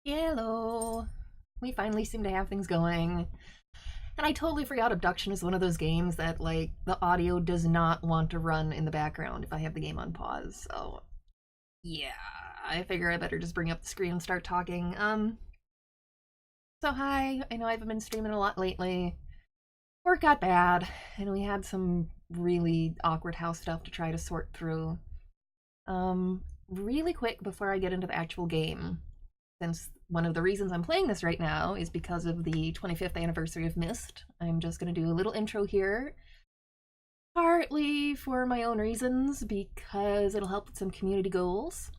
Hello. We finally seem to have things going. And I totally forgot Obduction is one of those games that, like, the audio does not want to run in the background if I have the game on pause. So, yeah, I figure I better just bring up the screen and start talking. So hi, I know I haven't been streaming a lot lately. Work got bad, and we had some really awkward house stuff to try to sort through. Really quick before I get into the actual game, since one of the reasons I'm playing this right now is because of the 25th anniversary of Myst. I'm just going to do a little intro here, partly for my own reasons, because it'll help with some community goals.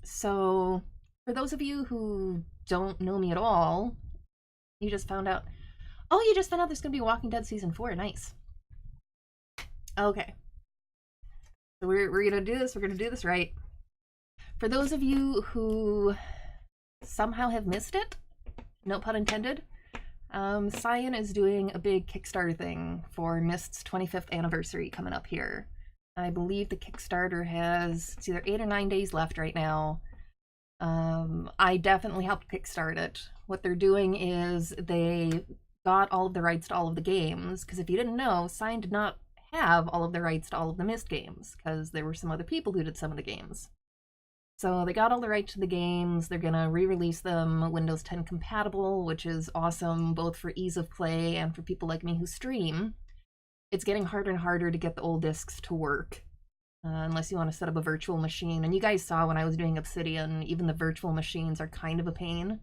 So, for those of you who don't know me at all, you just found out. Oh, you just found out there's going to be Walking Dead Season 4. Nice. Okay. So, we're going to do this. We're going to do this right. For those of you who somehow have missed it, no pun intended, Cyan is doing a big Kickstarter thing for Myst's 25th anniversary coming up here. I believe the Kickstarter has, it's either 8 or 9 days left right now. I definitely helped kickstart it. What they're doing is they got all of the rights to all of the games, because if you didn't know, Cyan did not have all of the rights to all of the Myst games, because there were some other people who did some of the games. So they got all the rights to the games. They're gonna re-release them Windows 10 compatible, which is awesome both for ease of play and for people like me who stream. It's getting harder and harder to get the old discs to work, unless you want to set up a virtual machine. And you guys saw when I was doing Obsidian, even the virtual machines are kind of a pain.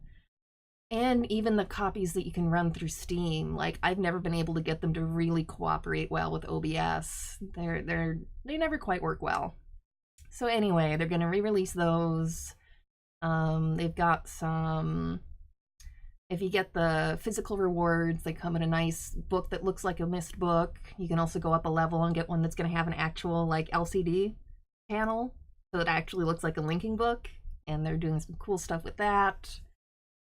And even the copies that you can run through Steam, like, I've never been able to get them to really cooperate well with OBS. They never quite work well. So anyway, they're going to re-release those. They've got some, if you get the physical rewards, they come in a nice book that looks like a Myst book. You can also go up a level and get one that's going to have an actual, like, LCD panel, so it actually looks like a linking book, and they're doing some cool stuff with that.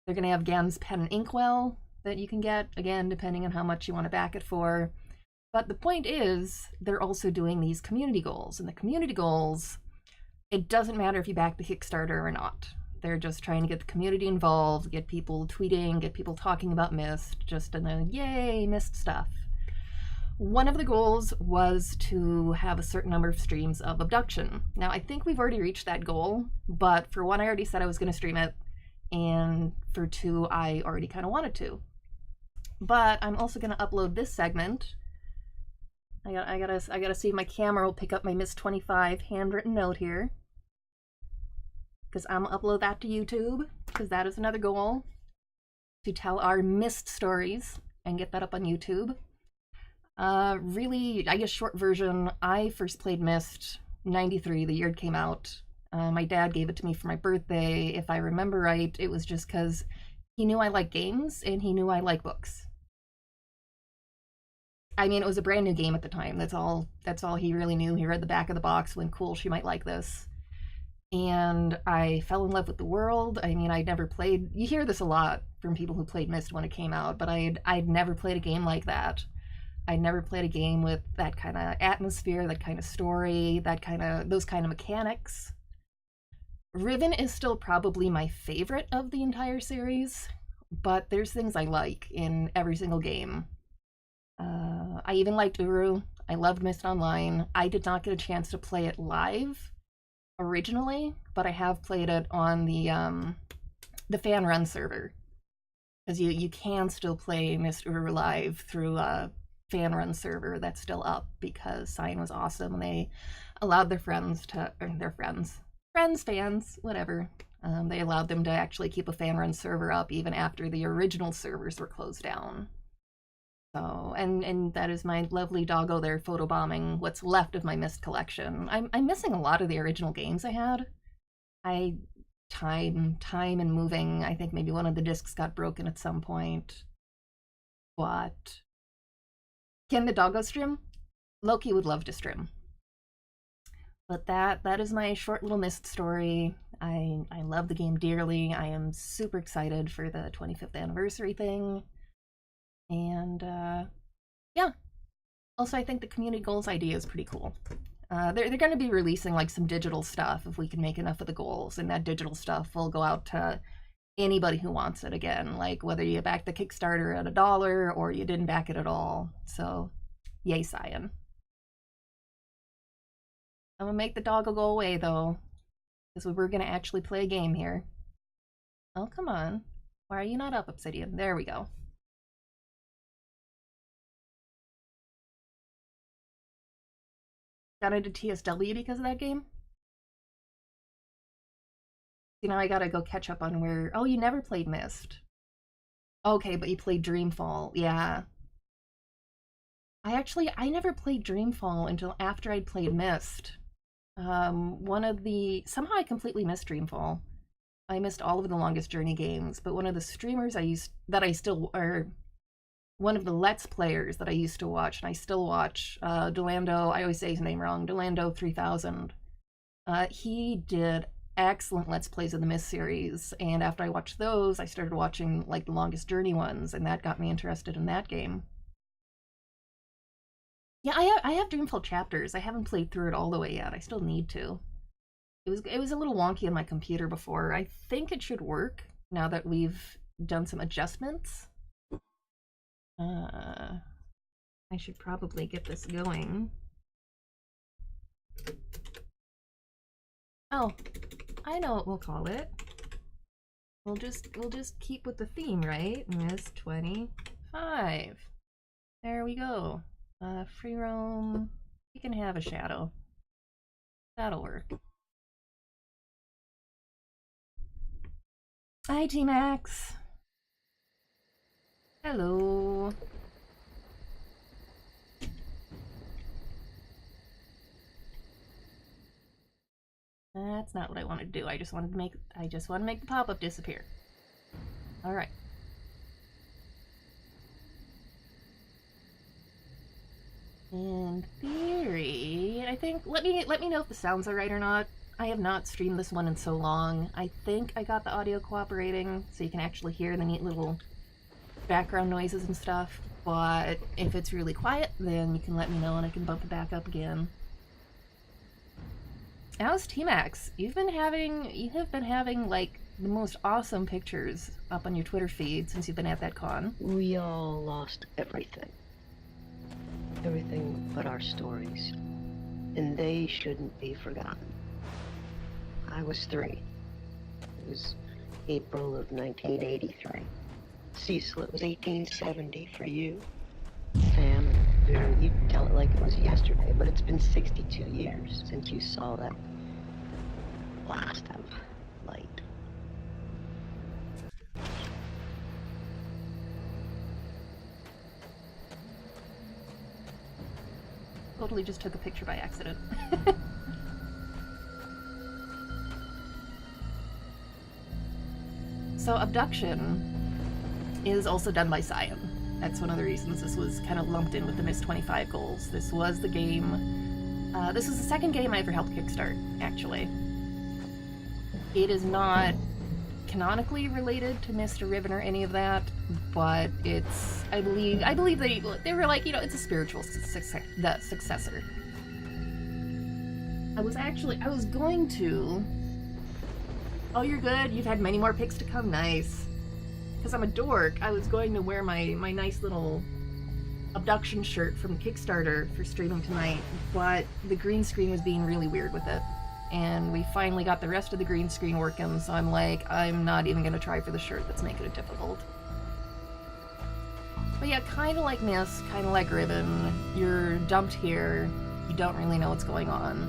They're going to have Gam's pen and inkwell that you can get, again, depending on how much you want to back it for. But the point is, they're also doing these community goals, and the community goals, it doesn't matter if you back the Kickstarter or not. They're just trying to get the community involved, get people tweeting, get people talking about Myst, just in the yay, Myst stuff. One of the goals was to have a certain number of streams of Obduction. Now, I think we've already reached that goal, but for one, I already said I was going to stream it, and for two, I already kind of wanted to. But I'm also going to upload this segment. I gotta see if my camera will pick up my Myst 25 handwritten note here, because I'm gonna upload that to YouTube, because that is another goal, to tell our Myst stories and get that up on YouTube. Really, I guess short version, I first played Myst 93, the year it came out. My dad gave it to me for my birthday. If I remember right, it was just because he knew I like games and he knew I like books. I mean, it was a brand new game at the time. That's all he really knew. He read the back of the box, went, cool, she might like this. And I fell in love with the world. I mean, I'd never played, you hear this a lot from people who played Myst when it came out, but I'd never played a game like that. I'd never played a game with that kind of atmosphere, that kind of story, those kind of mechanics. Riven is still probably my favorite of the entire series, but there's things I like in every single game. I even liked Uru. I loved Myst Online. I did not get a chance to play it live originally, but I have played it on the fan run server, because you can still play Myst Uru live through a fan run server that's still up, because Cyan was awesome and they allowed their friends, fans, whatever. They allowed them to actually keep a fan run server up even after the original servers were closed down. So, and that is my lovely doggo there photobombing what's left of my Myst collection. I'm missing a lot of the original games I had. Time and moving, I think maybe one of the discs got broken at some point. But can the doggo stream? Loki would love to stream. But that is my short little Myst story. I love the game dearly. I am super excited for the 25th anniversary thing. And yeah, also I think the community goals idea is pretty cool. They're going to be releasing like some digital stuff if we can make enough of the goals, and that digital stuff will go out to anybody who wants it again, like whether you backed the Kickstarter at $1 or you didn't back it at all. So, yay, Cyan. I'm gonna make the doggo go away though, because we're gonna actually play a game here. Oh, come on. Why are you not up, Obsidian? There we go. Got into TSW because of that game? You know, I gotta go catch up on where... Oh, you never played Myst. Okay, but you played Dreamfall. Yeah. I never played Dreamfall until after I'd played Myst. Somehow I completely missed Dreamfall. I missed all of the Longest Journey games, but one of the streamers one of the Let's Players that I used to watch, and I still watch, Delando, I always say his name wrong, Delando 3000. He did excellent Let's Plays of the Myst series, and after I watched those, I started watching, like, the Longest Journey ones, and that got me interested in that game. Yeah, I have Dreamfall chapters. I haven't played through it all the way yet. I still need to. It was a little wonky on my computer before. I think it should work now that we've done some adjustments. I should probably get this going. Oh, I know what we'll call it. We'll just keep with the theme, right? Myst 25. There we go. Free roam. You can have a shadow. That'll work. Hi, T-Max. Hello. That's not what I wanted to do. I just want to make the pop-up disappear. All right. In theory, I think let me know if the sounds are right or not. I have not streamed this one in so long. I think I got the audio cooperating, so you can actually hear the neat little background noises and stuff. But if it's really quiet, then you can let me know and I can bump it back up again. How's T-Max? You have been having like the most awesome pictures up on your Twitter feed since you've been at that con. We all lost everything. Everything but our stories. And they shouldn't be forgotten. I was 3. It was April of 1983. Cecil, it was 1870 for you. Sam, you tell it like it was yesterday, but it's been 62 years since you saw that blast of light. Totally just took a picture by accident. So Obduction is also done by Cyan. That's one of the reasons this was kind of lumped in with the Myst 25 goals. This was the game... this was the second game I ever helped kickstart, actually. It is not canonically related to Myst or Riven or any of that, but it's... I believe they were like, you know, it's a spiritual successor. I was going to... Oh, you're good? You've had many more picks to come? Nice. Because I'm a dork, I was going to wear my nice little Obduction shirt from Kickstarter for streaming tonight, but the green screen was being really weird with it. And we finally got the rest of the green screen working, so I'm like, I'm not even going to try for the shirt that's making it difficult. But yeah, kind of like Myst, kind of like Riven, you're dumped here, you don't really know what's going on.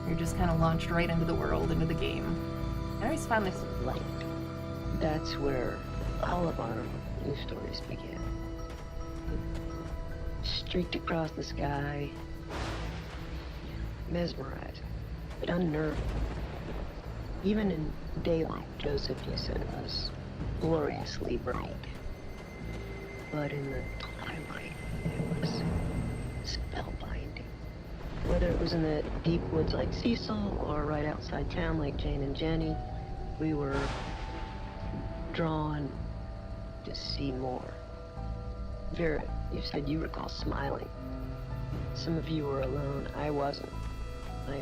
You're just kind of launched right into the world, into the game. I always found this light. That's where all of our new stories began. Streaked across the sky, mesmerized, but unnerving. Even in daylight, Joseph, you said it was gloriously bright. But in the twilight, it was spellbinding. Whether it was in the deep woods like Cecil, or right outside town like Jane and Jenny, we were drawn to see more. Vera, you said you recall smiling. Some of you were alone. I wasn't. My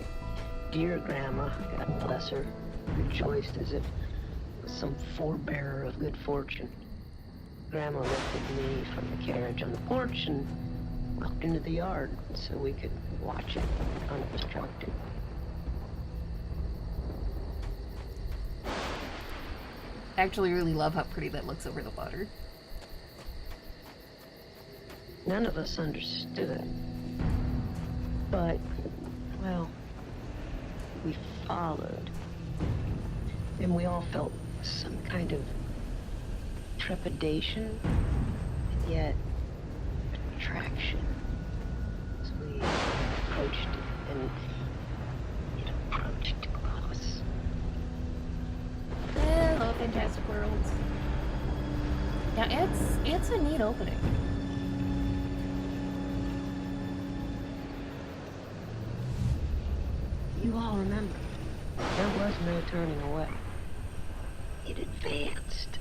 dear grandma, God bless her, rejoiced as if was some forebearer of good fortune. Grandma lifted me from the carriage on the porch and walked into the yard so we could watch it unobstructed. I actually really love how pretty that looks over the water. None of us understood. But, well, we followed. And we all felt some kind of trepidation, and yet attraction. As we approached it, and it approached us. Hello, Fantastic Worlds. Yeah, it's a neat opening. You all remember, there was no turning away. It advanced,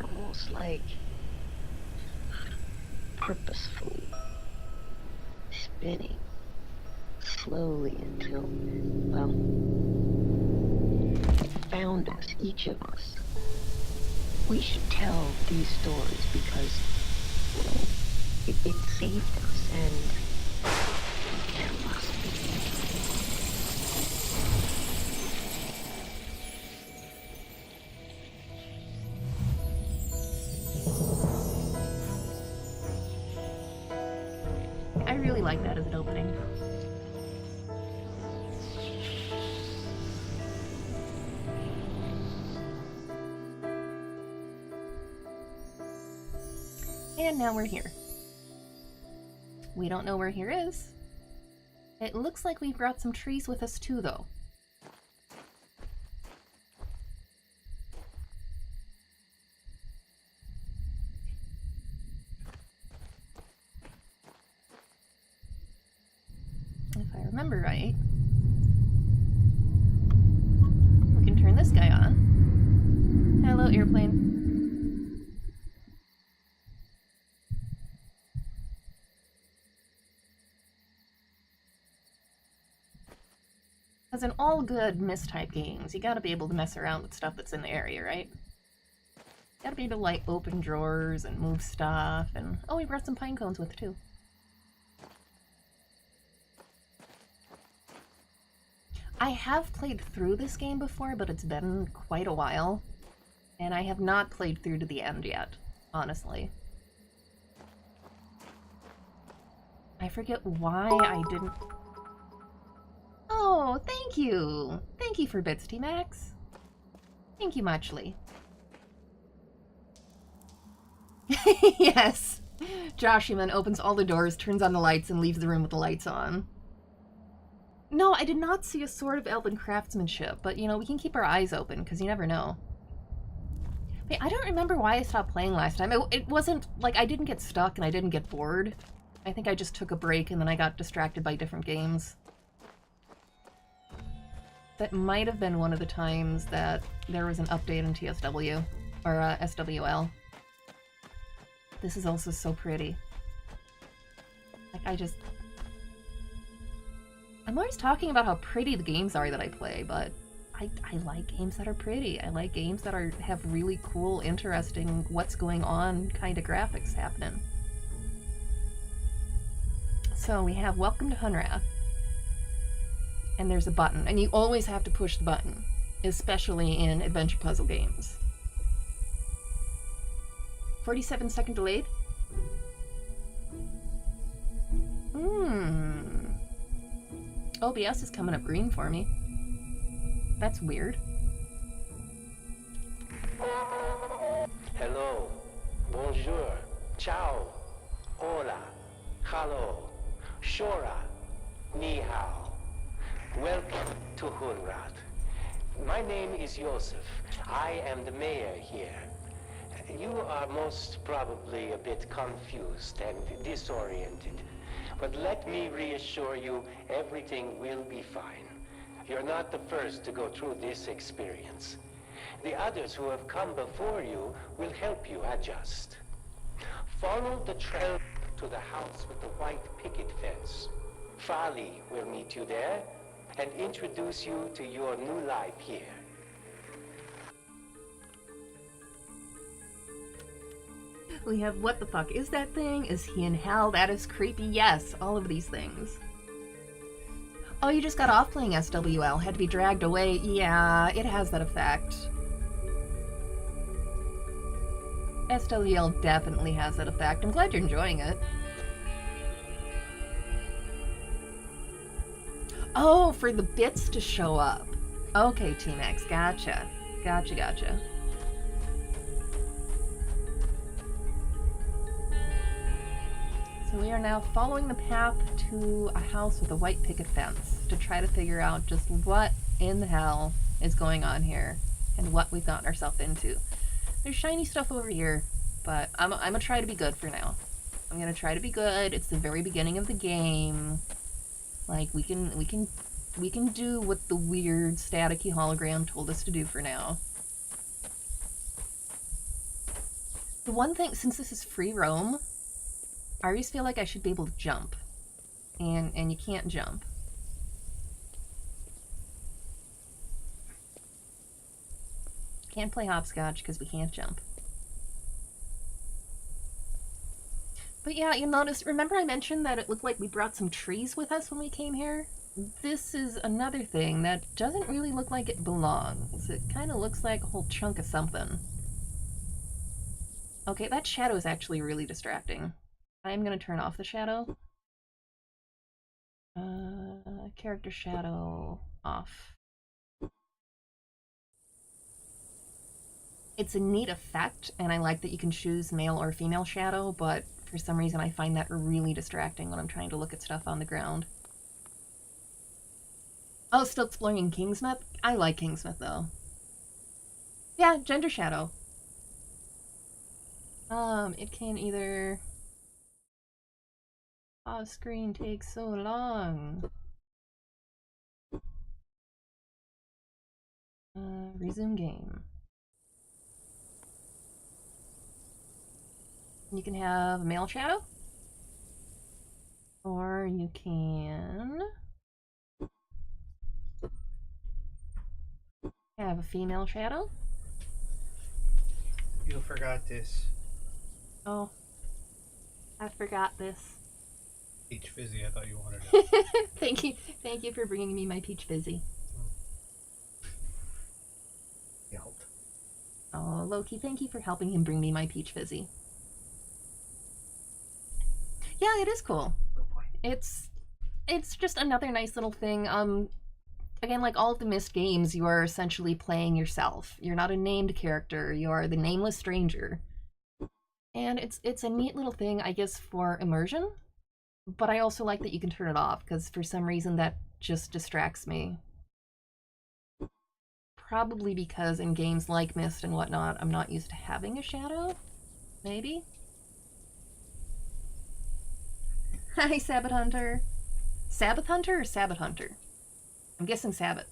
almost like purposefully, spinning slowly until, well, it found us, each of us. We should tell these stories because it saved us, and there must be. I really like that as an opening. And now we're here. We don't know where here is. It looks like we've brought some trees with us too, though. If I remember right, we can turn this guy on. Hello, airplane. As in all good Myst-type games, you gotta be able to mess around with stuff that's in the area, right? You gotta be able to, like, open drawers and move stuff, and... Oh, we brought some pine cones with, too. I have played through this game before, but it's been quite a while. And I have not played through to the end yet, honestly. I forget why I didn't... Oh, thank you! Thank you for bits, T-Max. Thank you muchly. Yes! Joshuman opens all the doors, turns on the lights, and leaves the room with the lights on. No, I did not see a Sword of Elven Craftsmanship, but, you know, we can keep our eyes open, because you never know. Wait, I don't remember why I stopped playing last time. It wasn't, like, I didn't get stuck and I didn't get bored. I think I just took a break and then I got distracted by different games. That might have been one of the times that there was an update in TSW, or SWL. This is also so pretty. Like, I'm always talking about how pretty the games are that I play, but I like games that are pretty. I like games that have really cool, interesting, what's going on kind of graphics happening. So we have Welcome to Hunrath. And there's a button, and you always have to push the button, especially in adventure puzzle games. 47-second delayed? OBS is coming up green for me. That's weird. Hello, bonjour, ciao, hola, hello, shora, ni hao. Welcome to Hunrath. My name is Joseph. I am the mayor here. You are most probably a bit confused and disoriented. But let me reassure you, everything will be fine. You're not the first to go through this experience. The others who have come before you will help you adjust. Follow the trail to the house with the white picket fence. Fali will meet you there and introduce you to your new life here. We have what the fuck is that thing? Is he in hell? That is creepy. Yes, all of these things. Oh, you just got off playing SWL. Had to be dragged away. Yeah, it has that effect. SWL definitely has that effect. I'm glad you're enjoying it. Oh, for the bits to show up. Okay, T-Max, gotcha. Gotcha. So we are now following the path to a house with a white picket fence to try to figure out just what in the hell is going on here and what we've gotten ourselves into. There's shiny stuff over here, but I'm gonna try to be good for now. I'm gonna try to be good. It's the very beginning of the game. Like, we can do what the weird staticky hologram told us to do for now. The one thing, since this is free roam, I always feel like I should be able to jump. And you can't jump. Can't play hopscotch because we can't jump. But yeah, you notice, remember I mentioned that it looked like we brought some trees with us when we came here? This is another thing that doesn't really look like it belongs. It kind of looks like a whole chunk of something. Okay, that shadow is actually really distracting. I'm gonna turn off the shadow. Character shadow off. It's a neat effect, and I like that you can choose male or female shadow, but for some reason I find that really distracting when I'm trying to look at stuff on the ground. Oh, still exploring Kingsmith? I like Kingsmith, though. Yeah, gender shadow. It can either... Pause screen takes so long. Resume game. You can have a male shadow, or you can have a female shadow. You forgot this. Oh, I forgot this. Peach Fizzy, I thought you wanted it. Thank you for bringing me my peach fizzy. You helped. Oh, Loki, thank you for helping him bring me my peach fizzy. Yeah, it is cool. It's just another nice little thing. Again, like all of the Myst games, you are essentially playing yourself. You're not a named character. You are the nameless stranger. And it's a neat little thing, I guess, for immersion. But I also like that you can turn it off, because for some reason that just distracts me. Probably because in games like Myst and whatnot, I'm not used to having a shadow. Maybe? Hi, Sabbath Hunter. Sabbath Hunter or Sabbath Hunter? I'm guessing Sabbath.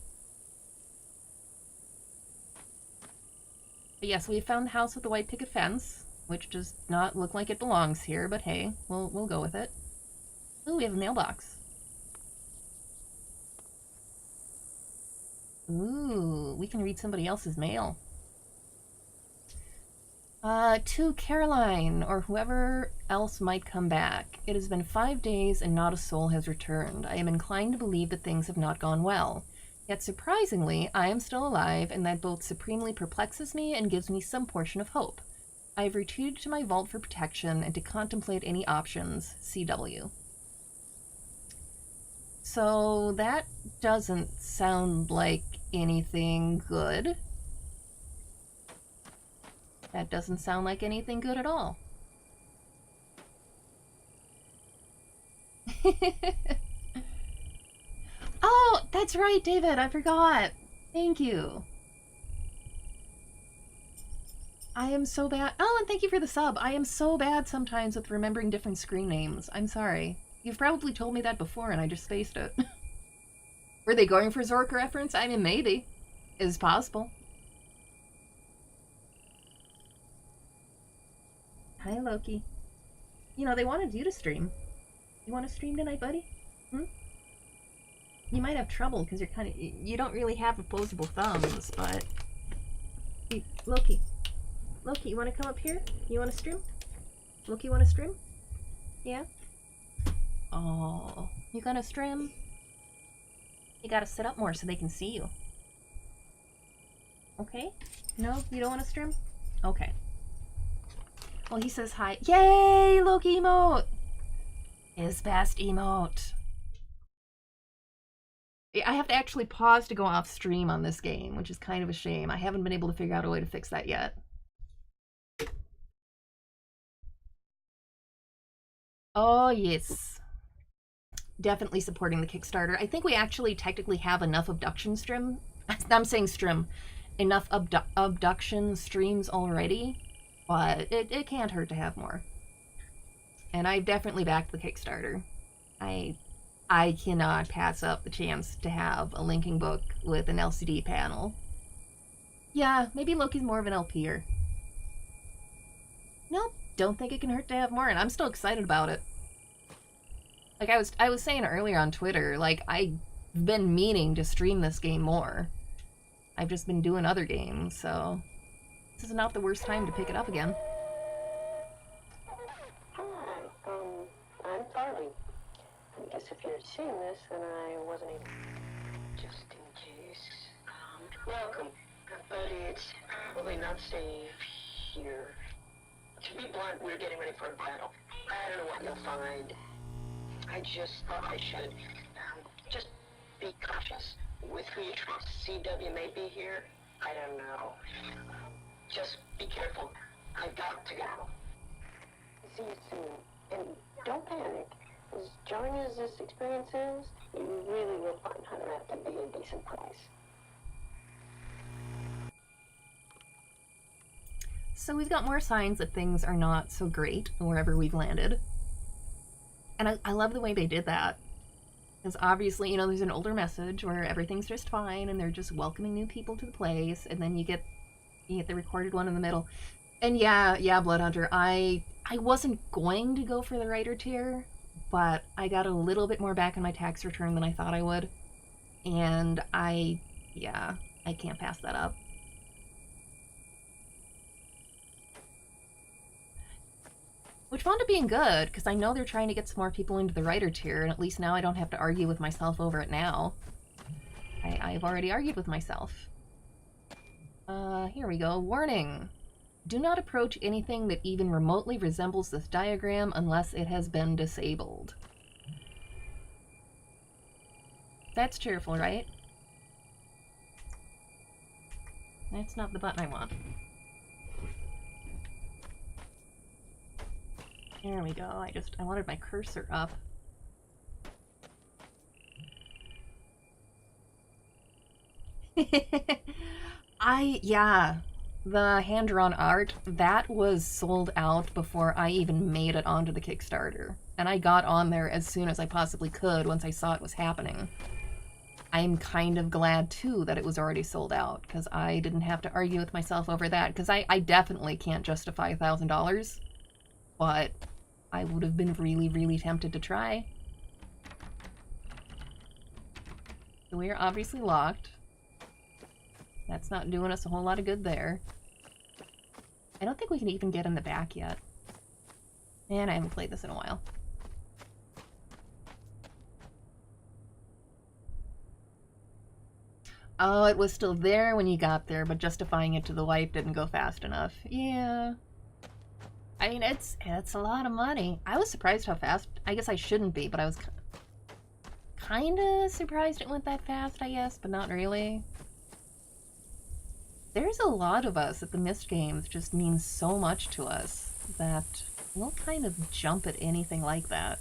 But yes, we found the house with the white picket fence, which does not look like it belongs here, but hey, we'll go with it. Ooh, we have a mailbox. Ooh, we can read somebody else's mail. To Caroline, or whoever else might come back. It has been 5 days and not a soul has returned. I am inclined to believe that things have not gone well. Yet surprisingly, I am still alive, and that both supremely perplexes me and gives me some portion of hope. I have retreated to my vault for protection and to contemplate any options. CW. So that doesn't sound like anything good. That doesn't sound like anything good at all. Oh, that's right, David. I forgot. Thank you. I am so bad. Oh, and thank you for the sub. I am so bad sometimes with remembering different screen names. I'm sorry. You've probably told me that before and I just spaced it. Were they going for Zork reference? I mean, maybe. It's possible. Hi, Loki. You know, they wanted you to stream. You want to stream tonight, buddy? Hmm? You might have trouble because you don't really have opposable thumbs, but... Hey, Loki, you want to come up here? You want to stream? Look, you want to stream? Yeah? Oh, you gonna stream? You gotta sit up more so they can see you. Okay? No, you don't want to stream? Okay. Well, he says hi. Yay! Loki emote! His best emote. I have to actually pause to go off stream on this game, which is kind of a shame. I haven't been able to figure out a way to fix that yet. Oh, yes. Definitely supporting the Kickstarter. I think we actually technically have enough Obduction stream. I'm saying stream. Enough Obduction streams already, but it can't hurt to have more. And I've definitely backed the Kickstarter. I cannot pass up the chance to have a linking book with an LCD panel. Yeah, maybe Loki's more of an LPer. Nope, don't think it can hurt to have more, and I'm still excited about it. Like I was saying earlier on Twitter, like I've been meaning to stream this game more. I've just been doing other games, so this is not the worst time to pick it up again. Hi, I'm Farley. I guess if you're seeing this, then I wasn't able. Just in case. Welcome. But it's probably not safe here. To be blunt, we're getting ready for a battle. I don't know what you'll find. I just thought I should. Just be cautious. With who you trust. CW may be here. I don't know. Just be careful. I've got to go. See you soon. And don't panic. As jarring as this experience is, you really will find Hunter to be a decent price. So we've got more signs that things are not so great wherever we've landed. And I love the way they did that. Because obviously, you know, there's an older message where everything's just fine and they're just welcoming new people to the place, and then you get the recorded one in the middle. And yeah, Bloodhunter, I wasn't going to go for the writer tier, but I got a little bit more back in my tax return than I thought I would. And I can't pass that up. Which wound up being good, because I know they're trying to get some more people into the writer tier, and at least now I don't have to argue with myself over it now. I've already argued with myself. Here we go. Warning. Do not approach anything that even remotely resembles this diagram unless it has been disabled. That's cheerful, right? That's not the button I want. There we go. I wanted my cursor up. The hand-drawn art, that was sold out before I even made it onto the Kickstarter. And I got on there as soon as I possibly could once I saw it was happening. I'm kind of glad, too, that it was already sold out, because I didn't have to argue with myself over that, because I definitely can't justify $1,000, but I would have been really, really tempted to try. So we are obviously locked. That's not doing us a whole lot of good there. I don't think we can even get in the back yet. And I haven't played this in a while. Oh, it was still there when you got there, but justifying it to the wife didn't go fast enough. Yeah. I mean, it's a lot of money. I was surprised how fast. I guess I shouldn't be, but I was kind of surprised it went that fast, I guess, but not really. There's a lot of us that the Myst games just mean so much to us that we'll kind of jump at anything like that.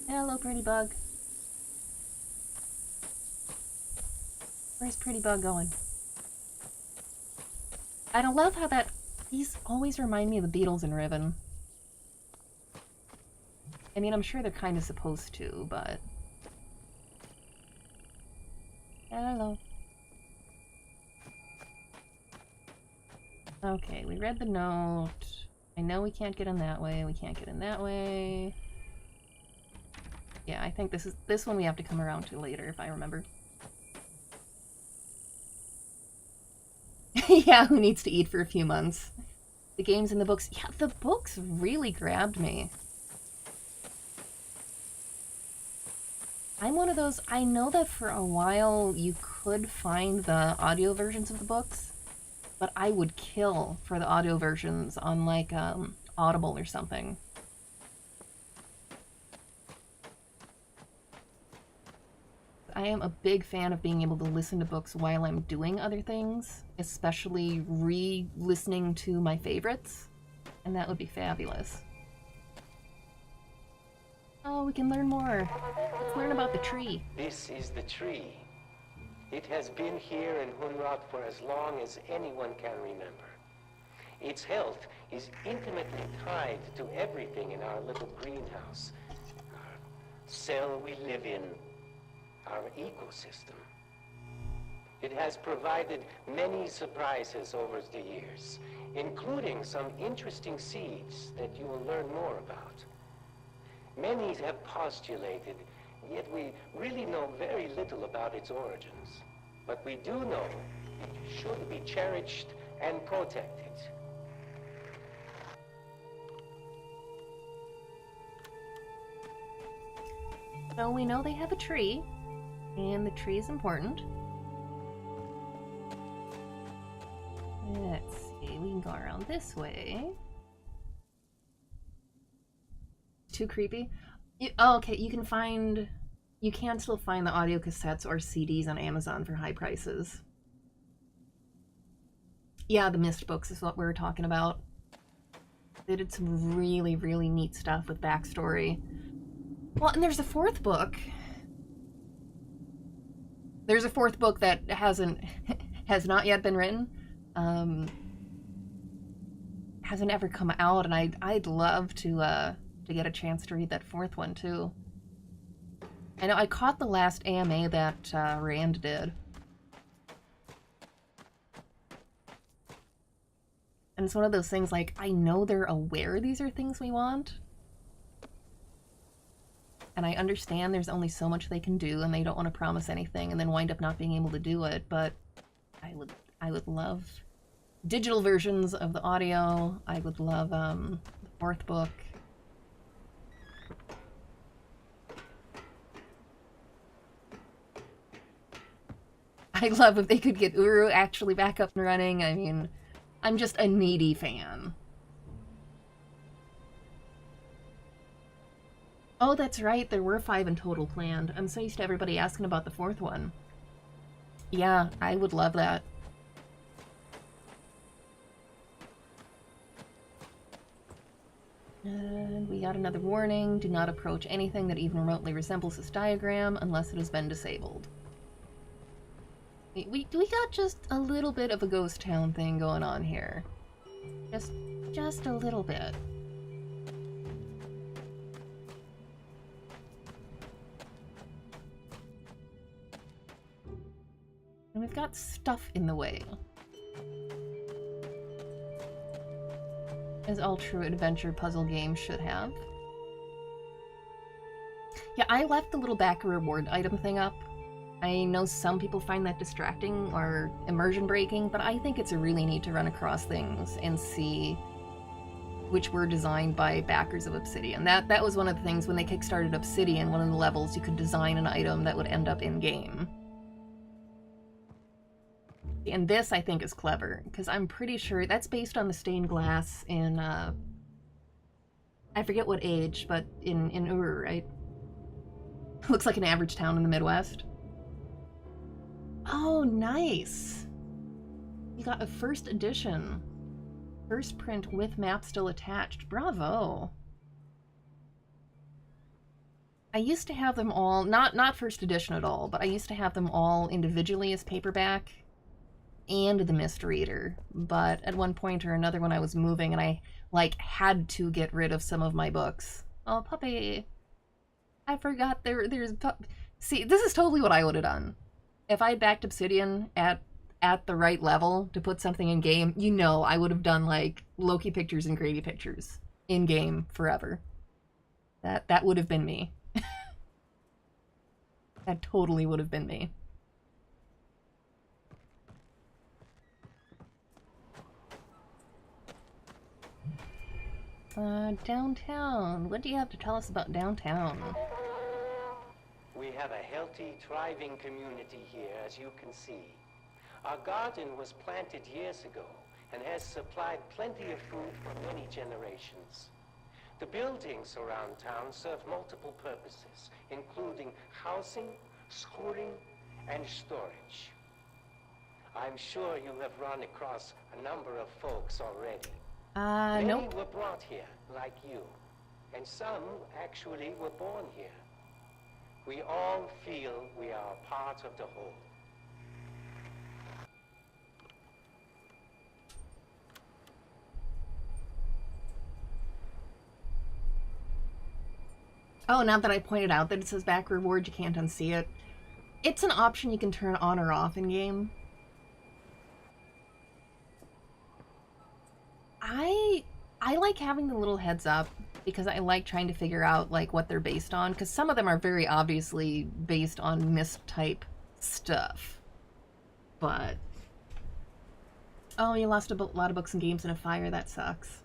Hello, Pretty Bug. Where's Pretty Bug going? I don't love how these always remind me of the Beatles and Riven. I mean, I'm sure they're kind of supposed to, but... Hello. Okay, we read the note. I know we can't get in that way. We can't get in that way. Yeah, I think this one we have to come around to later, if I remember. Yeah, who needs to eat for a few months? The games and the books. Yeah, the books really grabbed me. I'm one of those, I know that for a while you could find the audio versions of the books, but I would kill for the audio versions on like Audible or something. I am a big fan of being able to listen to books while I'm doing other things, especially re-listening to my favorites, and that would be fabulous. Oh, we can learn more. Let's learn about the tree. This is the tree. It has been here in Hunrat for as long as anyone can remember. Its health is intimately tied to everything in our little greenhouse. Our cell we live in, our ecosystem. It has provided many surprises over the years, including some interesting seeds that you will learn more about. Many have postulated, yet we really know very little about its origins. But we do know it should be cherished and protected. So we know they have a tree, and the tree is important. Let's see, we can go around this way. Too creepy? Oh, okay, you can still find the audio cassettes or CDs on Amazon for high prices. Yeah, the Mist books is what we were talking about. They did some really, really neat stuff with backstory. Well, and there's a fourth book. There's a fourth book that has not yet been written. Hasn't ever come out, and I'd love to get a chance to read that fourth one too. I know I caught the last AMA that Rand did. And it's one of those things like, I know they're aware these are things we want. And I understand there's only so much they can do and they don't want to promise anything and then wind up not being able to do it, but I would love digital versions of the audio. I would love the fourth book. I'd love if they could get Uru actually back up and running. I mean, I'm just a needy fan. Oh, that's right. There were 5 in total planned. I'm so used to everybody asking about the fourth one. Yeah, I would love that. And we got another warning. Do not approach anything that even remotely resembles this diagram unless it has been disabled. We got just a little bit of a ghost town thing going on here. Just a little bit. And we've got stuff in the way. As all true adventure puzzle games should have. Yeah, I left the little back reward item thing up. I know some people find that distracting or immersion breaking, but I think it's a really neat to run across things and see which were designed by backers of Obsidian. That was one of the things when they kickstarted Obsidian, one of the levels you could design an item that would end up in-game. And this, I think, is clever, because I'm pretty sure that's based on the stained glass in, I forget what age, but in Uru, right? Looks like an average town in the Midwest. Oh, nice! You got a first edition. First print with map still attached. Bravo! I used to have them all, not first edition at all, but I used to have them all individually as paperback and the Mist Reader. But at one point or another when I was moving and I, had to get rid of some of my books. Oh, puppy! I forgot there's... See, this is totally what I would have done. If I had backed Obsidian at the right level to put something in game, I would have done Loki pictures and Grady pictures in game forever. That would have been me. That totally would have been me. Downtown. What do you have to tell us about downtown? We have a healthy, thriving community here, as you can see. Our garden was planted years ago and has supplied plenty of food for many generations. The buildings around town serve multiple purposes, including housing, schooling, and storage. I'm sure you have run across a number of folks already. Many Nope. were brought here, like you, and some actually were born here. We all feel we are a part of the whole. Oh, now that I pointed out that it says back reward, you can't unsee it. It's an option you can turn on or off in game. I like having the little heads up because I like trying to figure out like what they're based on, because some of them are very obviously based on Myst type stuff. But oh, you lost a lot of books and games in a fire. That sucks.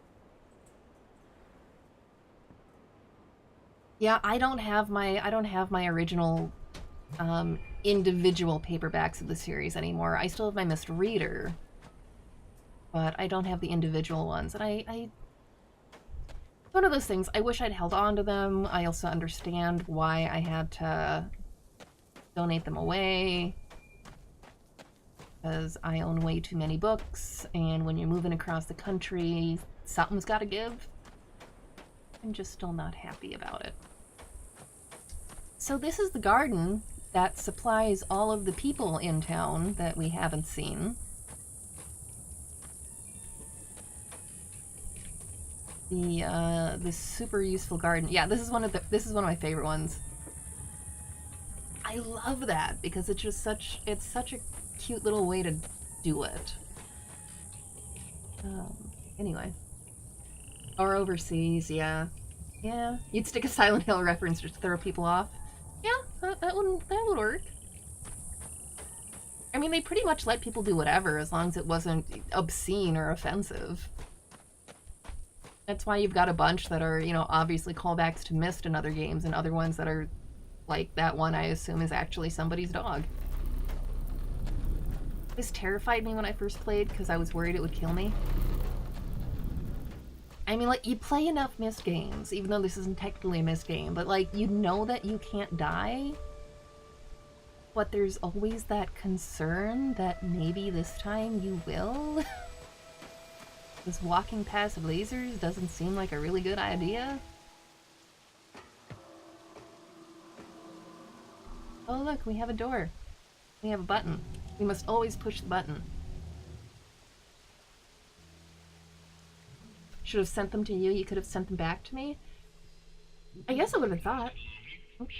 Yeah, I don't have my original individual paperbacks of the series anymore. I still have my Myst Reader, but I don't have the individual ones. And I one of those things, I wish I'd held on to them. I also understand why I had to donate them away, because I own way too many books, and when you're moving across the country, something's gotta give. I'm just still not happy about it. So this is the garden that supplies all of the people in town that we haven't seen. The super useful garden. Yeah, this is one of my favorite ones. I love that because it's just such a cute little way to do it. Anyway. Or overseas, yeah. Yeah, you'd stick a Silent Hill reference just to throw people off. Yeah, that would work. I mean, they pretty much let people do whatever as long as it wasn't obscene or offensive. That's why you've got a bunch that are, you know, obviously callbacks to Myst and other games, and other ones that are, like that one I assume is actually somebody's dog. This terrified me when I first played because I was worried it would kill me. I mean, like, you play enough Myst games, even though this isn't technically a Myst game, but, like, you know that you can't die, but there's always that concern that maybe this time you will. Because walking past lasers doesn't seem like a really good idea. Oh look, we have a door. We have a button. We must always push the button. Should have sent them to you. You could have sent them back to me. I guess I would have thought. Oops.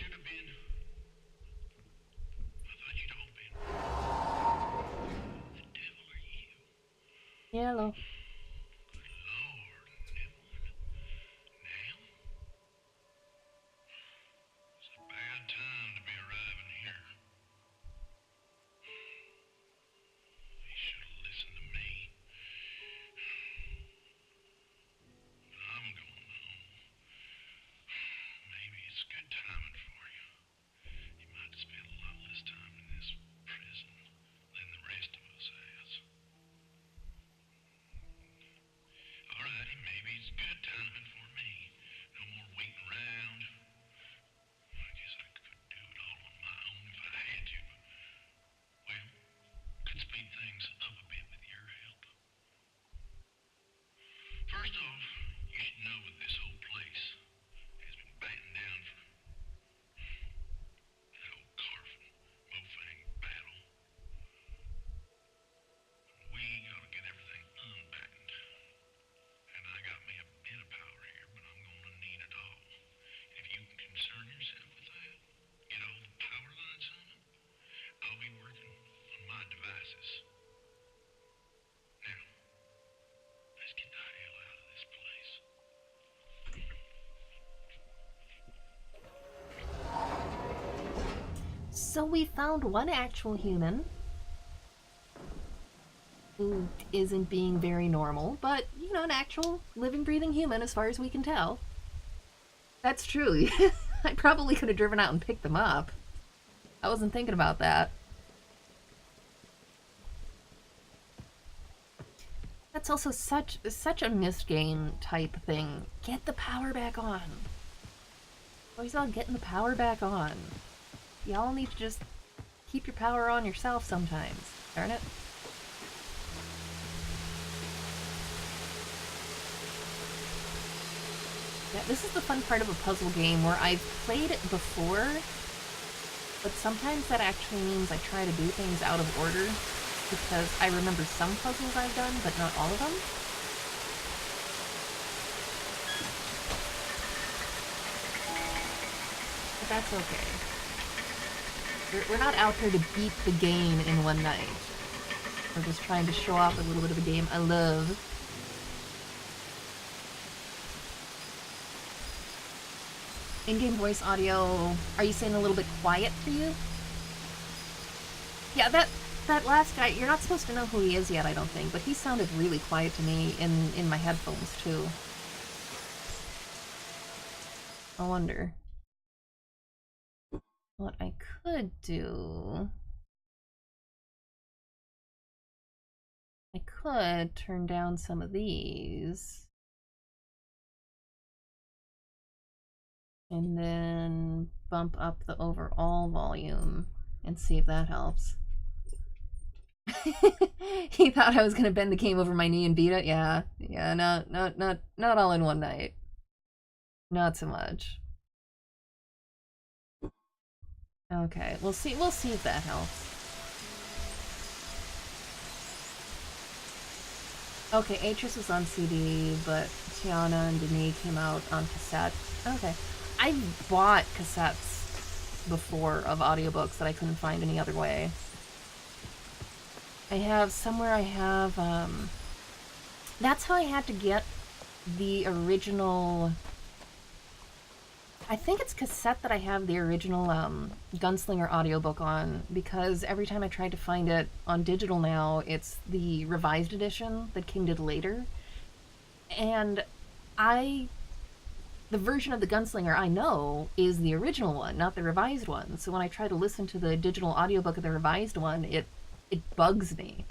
Yeah, hello. So we found one actual human. who isn't being very normal, but, you know, an actual living, breathing human as far as we can tell. That's true. I probably could have driven out and picked them up. I wasn't thinking about that. That's also such a missed game type thing. Get the power back on. Always on getting the power back on. Y'all need to just keep your power on yourself sometimes. Darn it. Yeah, this is the fun part of a puzzle game where I've played it before, but sometimes that actually means I try to do things out of order because I remember some puzzles I've done, but not all of them. But that's okay. We're not out here to beat the game in one night. We're just trying to show off a little bit of a game I love. In-game voice audio, are you saying a little bit quiet for you? Yeah, that last guy, you're not supposed to know who he is yet, I don't think, but he sounded really quiet to me in my headphones, too. I wonder what I could do. I could turn down some of these. And then bump up the overall volume and see if that helps. He thought I was gonna bend the game over my knee and beat it. Yeah, not all in one night. Not so much. Okay, we'll see if that helps. Okay, Atris was on CD, but Tiana and Denis came out on cassette. Okay. I've bought cassettes before of audiobooks that I couldn't find any other way. I have that's how I had to get the original, I think it's cassette that I have the original Gunslinger audiobook on, because every time I tried to find it on digital now, it's the revised edition that King did later. And the version of the Gunslinger I know is the original one, not the revised one. So when I try to listen to the digital audiobook of the revised one, it bugs me.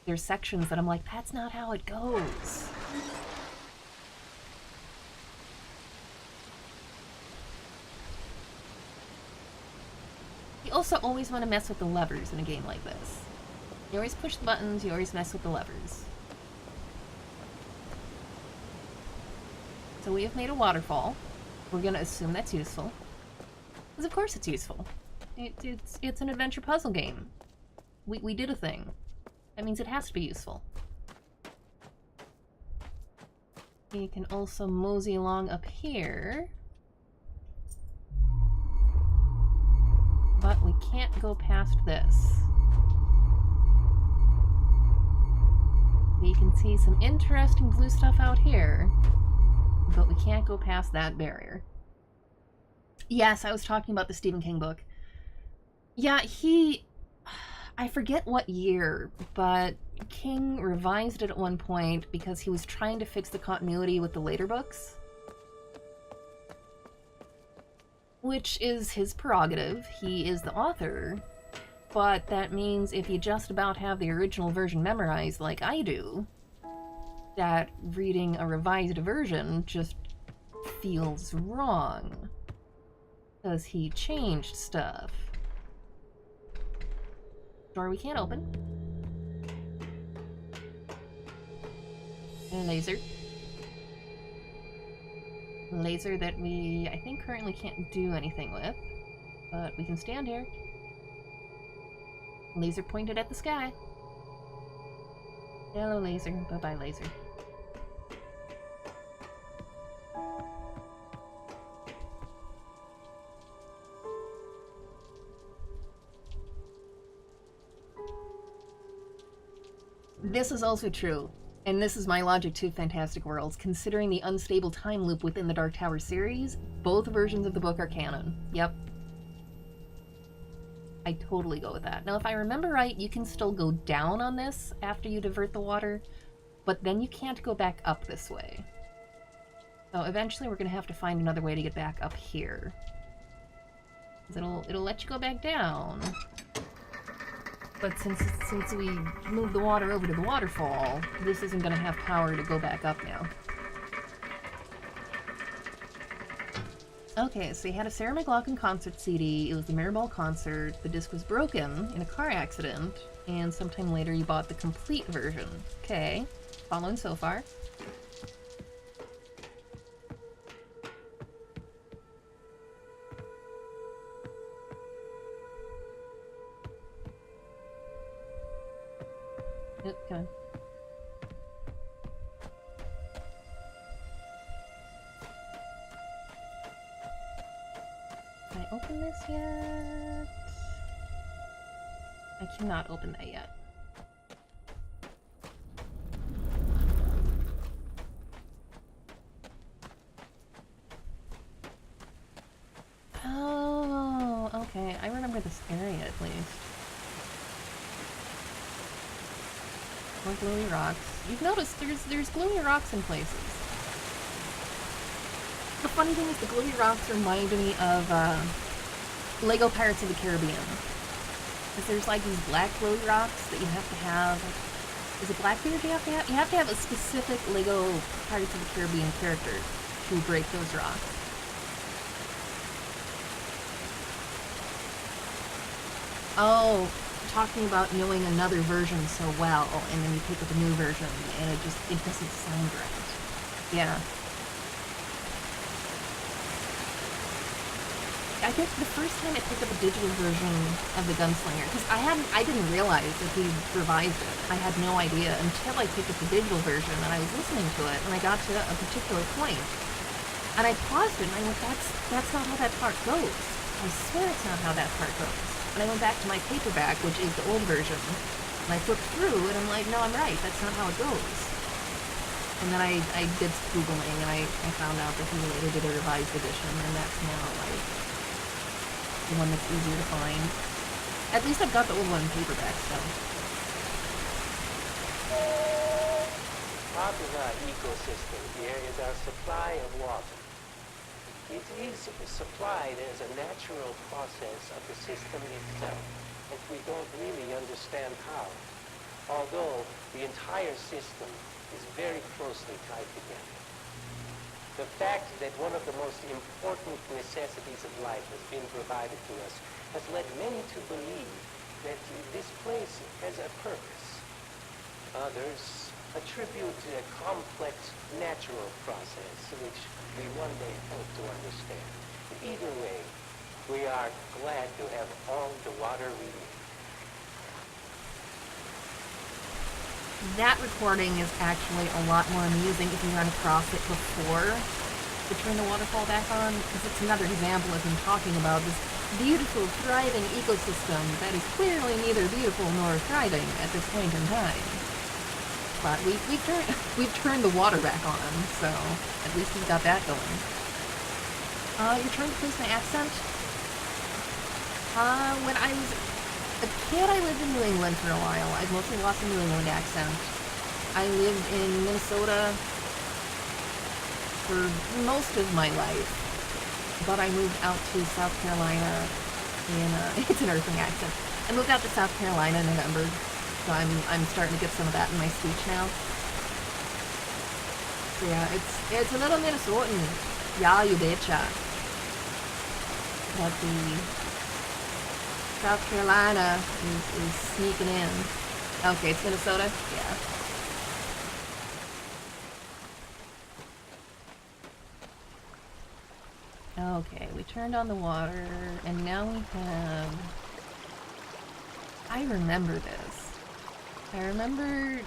There's sections that I'm like, that's not how it goes. You also always want to mess with the levers in a game like this. You always push the buttons, you always mess with the levers. So we have made a waterfall. We're gonna assume that's useful. Because of course it's useful. It's an adventure puzzle game. We did a thing. That means it has to be useful. You can also mosey along up here. But we can't go past this. We can see some interesting blue stuff out here. But we can't go past that barrier. Yes, I was talking about the Stephen King book. Yeah, I forget what year, but King revised it at one point because he was trying to fix the continuity with the later books. Which is his prerogative. He is the author. But that means if you just about have the original version memorized like I do, that reading a revised version just feels wrong. Because he changed stuff. Door we can't open. And a laser. A laser that we, I think, currently can't do anything with. But we can stand here. Laser pointed at the sky. Hello, laser. Bye-bye, laser. This is also true, and this is my logic to Fantastic Worlds. Considering the unstable time loop within the Dark Tower series, both versions of the book are canon. Yep. I'd totally go with that. Now, if I remember right, you can still go down on this after you divert the water, but then you can't go back up this way. So eventually we're gonna have to find another way to get back up here. 'Cause it'll let you go back down. But since we moved the water over to the waterfall, this isn't gonna have power to go back up now. Okay, so you had a Sarah McLachlan concert CD. It was the Mirrorball concert. The disc was broken in a car accident, and sometime later you bought the complete version. Okay, following so far. Yep, come on. Can I open this yet? I cannot open that yet. Oh, okay. I remember this area at least. More glowy rocks. You've noticed there's glowy rocks in places. The funny thing is the glowy rocks remind me of Lego Pirates of the Caribbean. Because there's like these black glowy rocks that you have to have. Is it Blackbeard you have to have? You have to have a specific Lego Pirates of the Caribbean character to break those rocks. Oh, talking about knowing another version so well, and then you pick up a new version, and it doesn't sound right. Yeah. I think the first time I picked up a digital version of the Gunslinger, because I didn't realize that he revised it. I had no idea until I picked up the digital version, and I was listening to it, and I got to a particular point, and I paused it, and I went, that's not how that part goes. I swear it's not how that part goes. And I went back to my paperback, which is the old version, and I flipped through, and I'm like, no, I'm right, that's not how it goes. And then I did some Googling, and I found out that he later did a revised edition, and that's now, like, the one that's easier to find. At least I've got the old one in paperback, so. Part of our ecosystem here is our supply of water. It is supplied as a natural process of the system itself, and we don't really understand how. Although the entire system is very closely tied together. The fact that one of the most important necessities of life has been provided to us has led many to believe that this place has a purpose. Others attribute a complex natural process which we one day hope to understand. Either way, we are glad to have all the water we need. That recording is actually a lot more amusing if you run across it before you turn the waterfall back on, because it's another example of him talking about this beautiful, thriving ecosystem that is clearly neither beautiful nor thriving at this point in time. But we've turned the water back on, so at least we've got that going. You're trying to place my accent? When I was a kid, I lived in New England for a while. I've mostly lost a New England accent. I lived in Minnesota for most of my life, but I moved out to South Carolina in, it's an earthing accent. I moved out to South Carolina in November, so I'm starting to get some of that in my speech now. So yeah, it's a little Minnesotan. Yeah, you betcha. But the South Carolina is sneaking in. Okay, it's Minnesota? Yeah. Okay, we turned on the water, and now we have... I remember this. I remember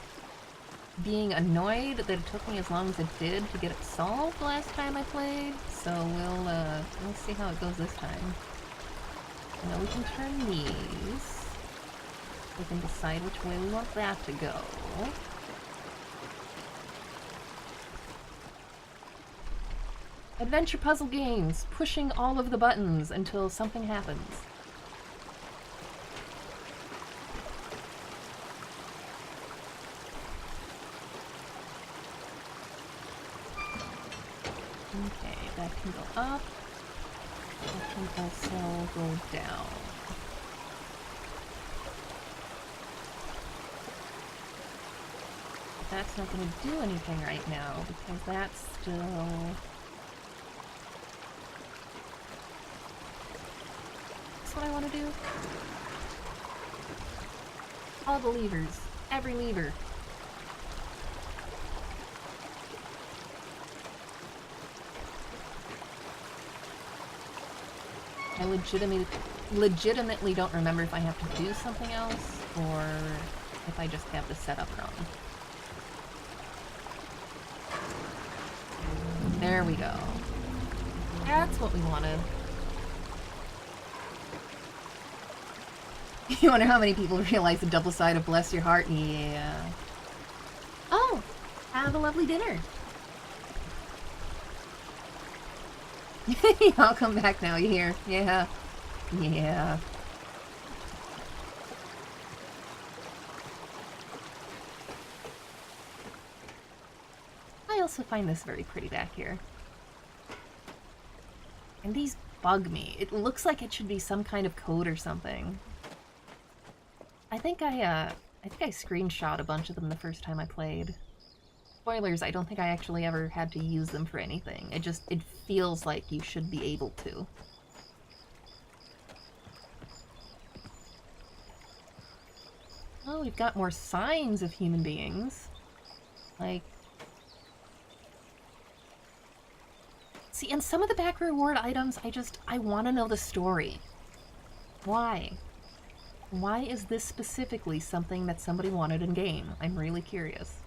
being annoyed that it took me as long as it did to get it solved last time I played, so we'll see how it goes this time. Now we can turn these. We can decide which way we want that to go. Adventure puzzle games, pushing all of the buttons until something happens. Okay, that can go up. That can also go down. But that's not going to do anything right now because that's still... That's what I want to do. All the levers. Every lever. I legitimately don't remember if I have to do something else or if I just have the setup wrong. There we go. That's what we wanted. You wonder how many people realize the double side of Bless Your Heart? Yeah. Oh! Have a lovely dinner. I'll come back now, you hear? Yeah. Yeah. I also find this very pretty back here. And these bug me. It looks like it should be some kind of code or something. I think I screenshot a bunch of them the first time I played. Spoilers, I don't think I actually ever had to use them for anything. It feels like you should be able to. Oh, we've got more signs of human beings. Like... See, and some of the back reward items, I want to know the story. Why? Why is this specifically something that somebody wanted in game? I'm really curious.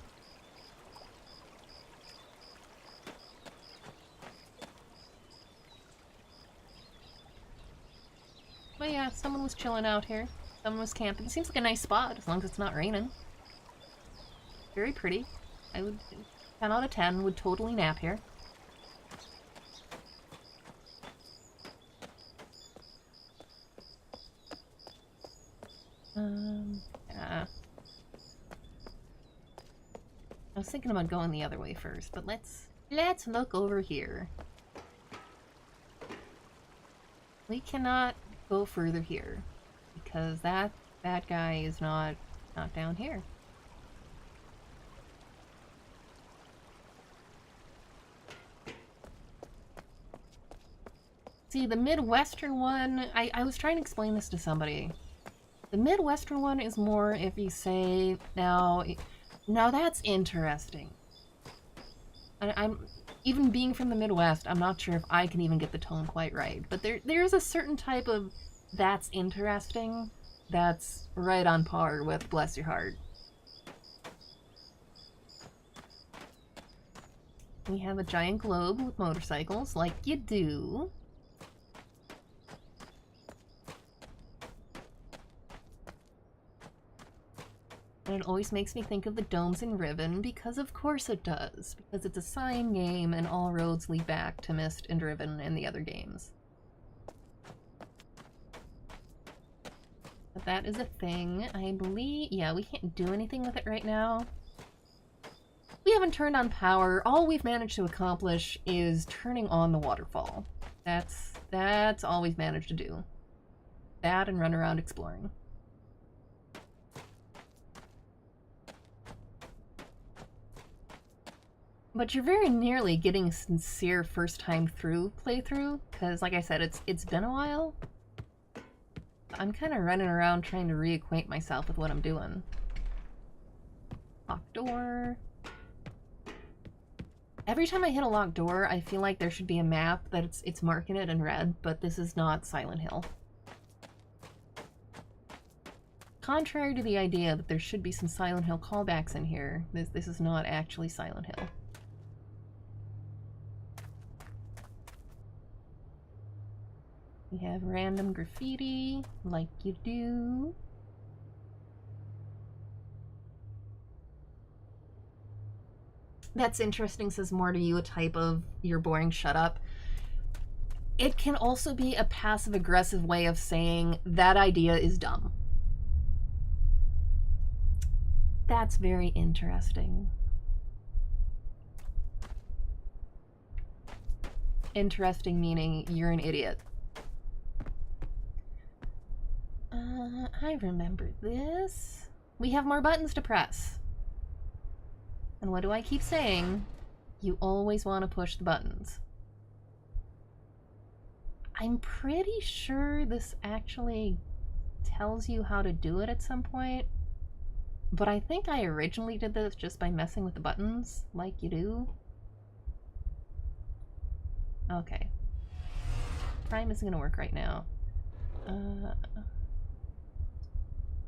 But yeah, someone was chilling out here. Someone was camping. Seems like a nice spot, as long as it's not raining. Very pretty. I would... 10 out of 10 would totally nap here. Yeah. I was thinking about going the other way first, but let's look over here. We cannot go further here because that guy is not down here. See, the Midwestern one, I was trying to explain this to somebody. The Midwestern one is more if you say, now that's interesting. I'm even being from the Midwest, I'm not sure if I can even get the tone quite right. But there's a certain type of that's interesting that's right on par with Bless Your Heart. We have a giant globe with motorcycles, like you do. And it always makes me think of the domes in Riven, because of course it does. Because it's a sign game and all roads lead back to Myst and Riven and the other games. But that is a thing, I believe. Yeah, we can't do anything with it right now. We haven't turned on power. All we've managed to accomplish is turning on the waterfall. That's all we've managed to do. That and run around exploring. But you're very nearly getting a sincere first time through playthrough, because like I said, it's been a while. I'm kind of running around trying to reacquaint myself with what I'm doing. Locked door. Every time I hit a locked door, I feel like there should be a map that it's marking it in red, but this is not Silent Hill. Contrary to the idea that there should be some Silent Hill callbacks in here, this is not actually Silent Hill. We have random graffiti, like you do. That's interesting, says more to you, a type of you're boring, shut up. It can also be a passive-aggressive way of saying that idea is dumb. That's very interesting. Interesting meaning you're an idiot. I remember this. We have more buttons to press. And what do I keep saying? You always want to push the buttons. I'm pretty sure this actually tells you how to do it at some point. But I think I originally did this just by messing with the buttons, like you do. Okay. Prime isn't gonna work right now.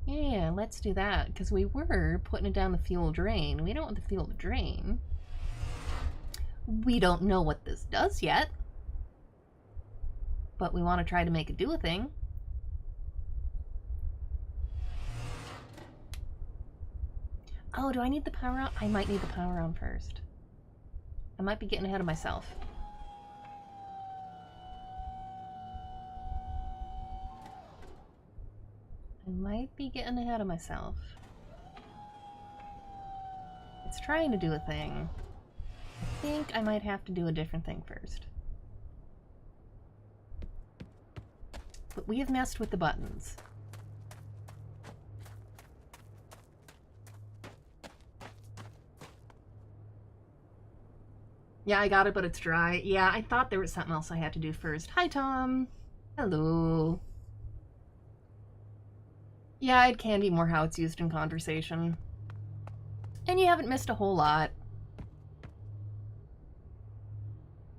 Yeah, let's do that, because we were putting it down the fuel drain. We don't want the fuel to drain. We don't know what this does yet. But we want to try to make it do a thing. Oh, do I need the power on? I might need the power on first. I might be getting ahead of myself. I might be getting ahead of myself. It's trying to do a thing. I think I might have to do a different thing first. But we have messed with the buttons. Yeah, I got it, but it's dry. Yeah, I thought there was something else I had to do first. Hi, Tom. Hello. Yeah, it can be more how it's used in conversation. And you haven't missed a whole lot.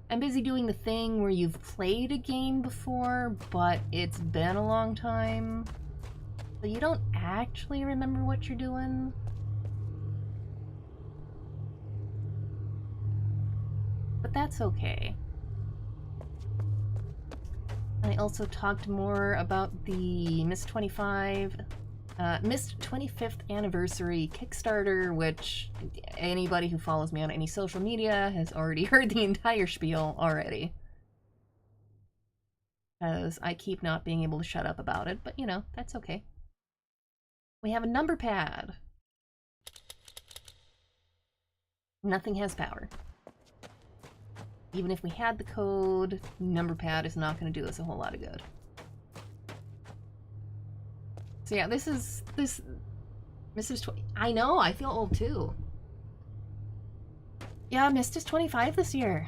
I'm busy doing the thing where you've played a game before, but it's been a long time. So you don't actually remember what you're doing. But that's okay. I also talked more about the Mist 25, Mist 25th Anniversary Kickstarter, which anybody who follows me on any social media has already heard the entire spiel already. Because I keep not being able to shut up about it, but you know, that's okay. We have a number pad. Nothing has power. Even if we had the code, number pad is not going to do us a whole lot of good. So yeah, this is I know, I feel old too. Yeah, Mist is 25 this year.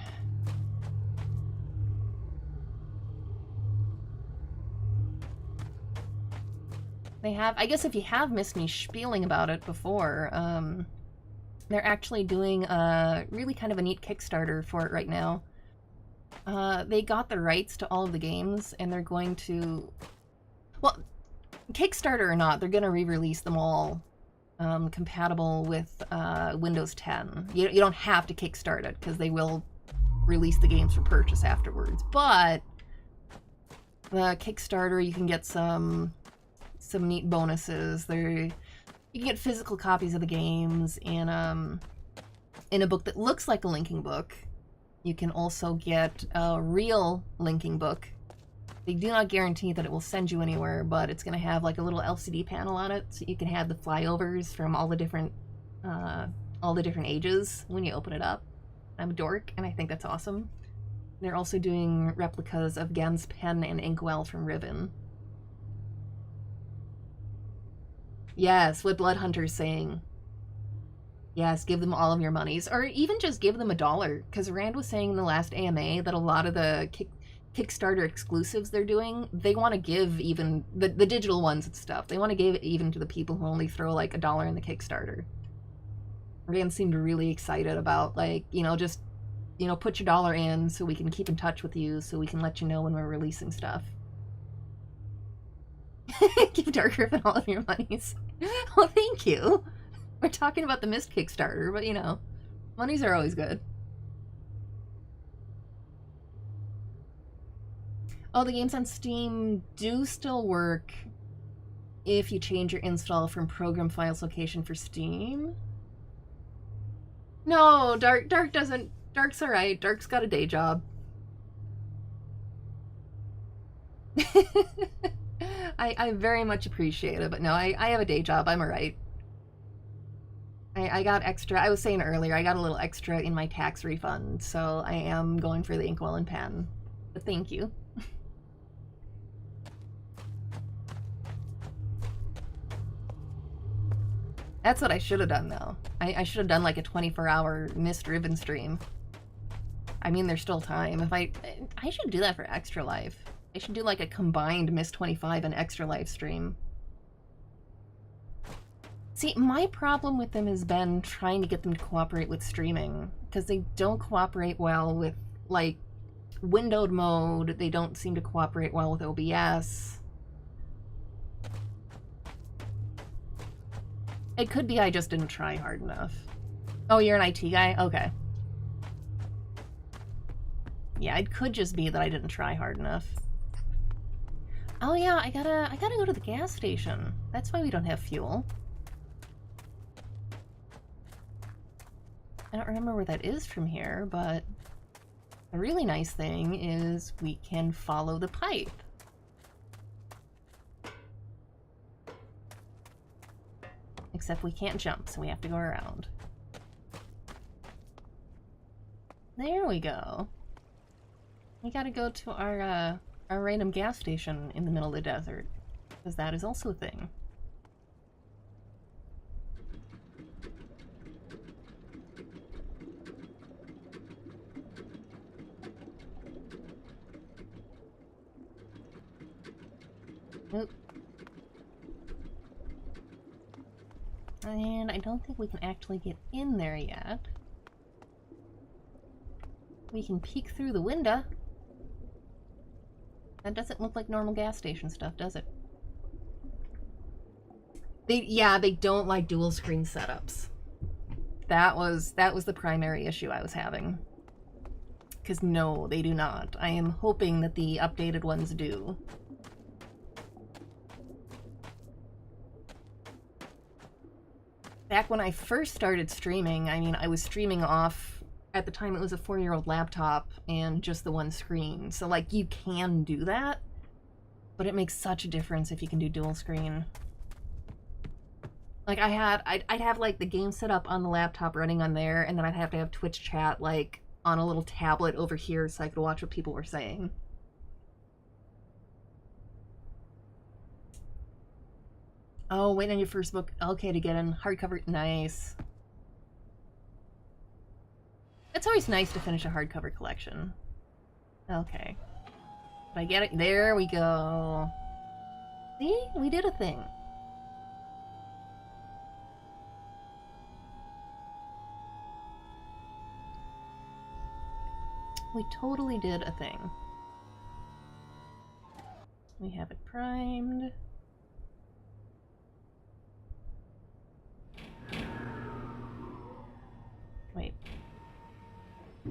They have, I guess if you have missed me spieling about it before, they're actually doing a really kind of a neat Kickstarter for it right now. They got the rights to all of the games, and they're going to... Well, Kickstarter or not, they're going to re-release them all compatible with Windows 10. You don't have to Kickstart it, because they will release the games for purchase afterwards. But the Kickstarter, you can get some neat bonuses. You can get physical copies of the games in a book that looks like a linking book. You can also get a real linking book. They do not guarantee that it will send you anywhere, but it's going to have like a little LCD panel on it, so you can have the flyovers from all the different ages when you open it up. I'm a dork, and I think that's awesome. They're also doing replicas of Gen's pen and inkwell from Ribbon. Yes, what Bloodhunter's saying. Yes, give them all of your monies. Or even just give them $1. Because Rand was saying in the last AMA that a lot of the Kickstarter exclusives they're doing, they want to give even... The digital ones and stuff. They want to give it even to the people who only throw like $1 in the Kickstarter. Rand seemed really excited about, like, you know, just, you know, put your $1 in so we can keep in touch with you, so we can let you know when we're releasing stuff. Give Dark Griffin all of your monies. Well, thank you. We're talking about the Mist Kickstarter, but you know, monies are always good. Oh, the games on Steam do still work if you change your install from program files location for Steam. No, Dark doesn't. Dark's alright. Dark's got a day job. I very much appreciate it, but no, I have a day job. I'm alright. I got extra. I was saying earlier, I got a little extra in my tax refund, so I am going for the inkwell and pen. But thank you. That's what I should have done, though. I should have done like a 24-hour missed ribbon stream. I mean, there's still time. If I should do that for Extra Life. I should do like a combined Miss 25 and Extra Life stream. See, my problem with them has been trying to get them to cooperate with streaming, because they don't cooperate well with, like, windowed mode. They don't seem to cooperate well with OBS. It could be I just didn't try hard enough. Oh, you're an IT guy? Okay. Yeah, it could just be that I didn't try hard enough. Oh yeah, I gotta go to the gas station. That's why we don't have fuel. I don't remember where that is from here, but the really nice thing is we can follow the pipe. Except we can't jump, so we have to go around. There we go. We gotta go to our random gas station in the middle of the desert, because that is also a thing. Oop. And I don't think we can actually get in there yet. We can peek through the window. That doesn't look like normal gas station stuff, does it? They don't like dual screen setups. That was the primary issue I was having. Because no, they do not. I am hoping that the updated ones do. Back when I first started streaming, I mean, I was streaming off, at the time it was a 4-year-old laptop and just the one screen. So, like, you can do that, but it makes such a difference if you can do dual screen. Like, I'd have, like, the game set up on the laptop running on there, and then I'd have to have Twitch chat, like, on a little tablet over here so I could watch what people were saying. Oh, wait on your first book. Okay, to get in hardcover. Nice. It's always nice to finish a hardcover collection. Okay. Did I get it? There we go. See? We did a thing. We totally did a thing. We have it primed. Wait. I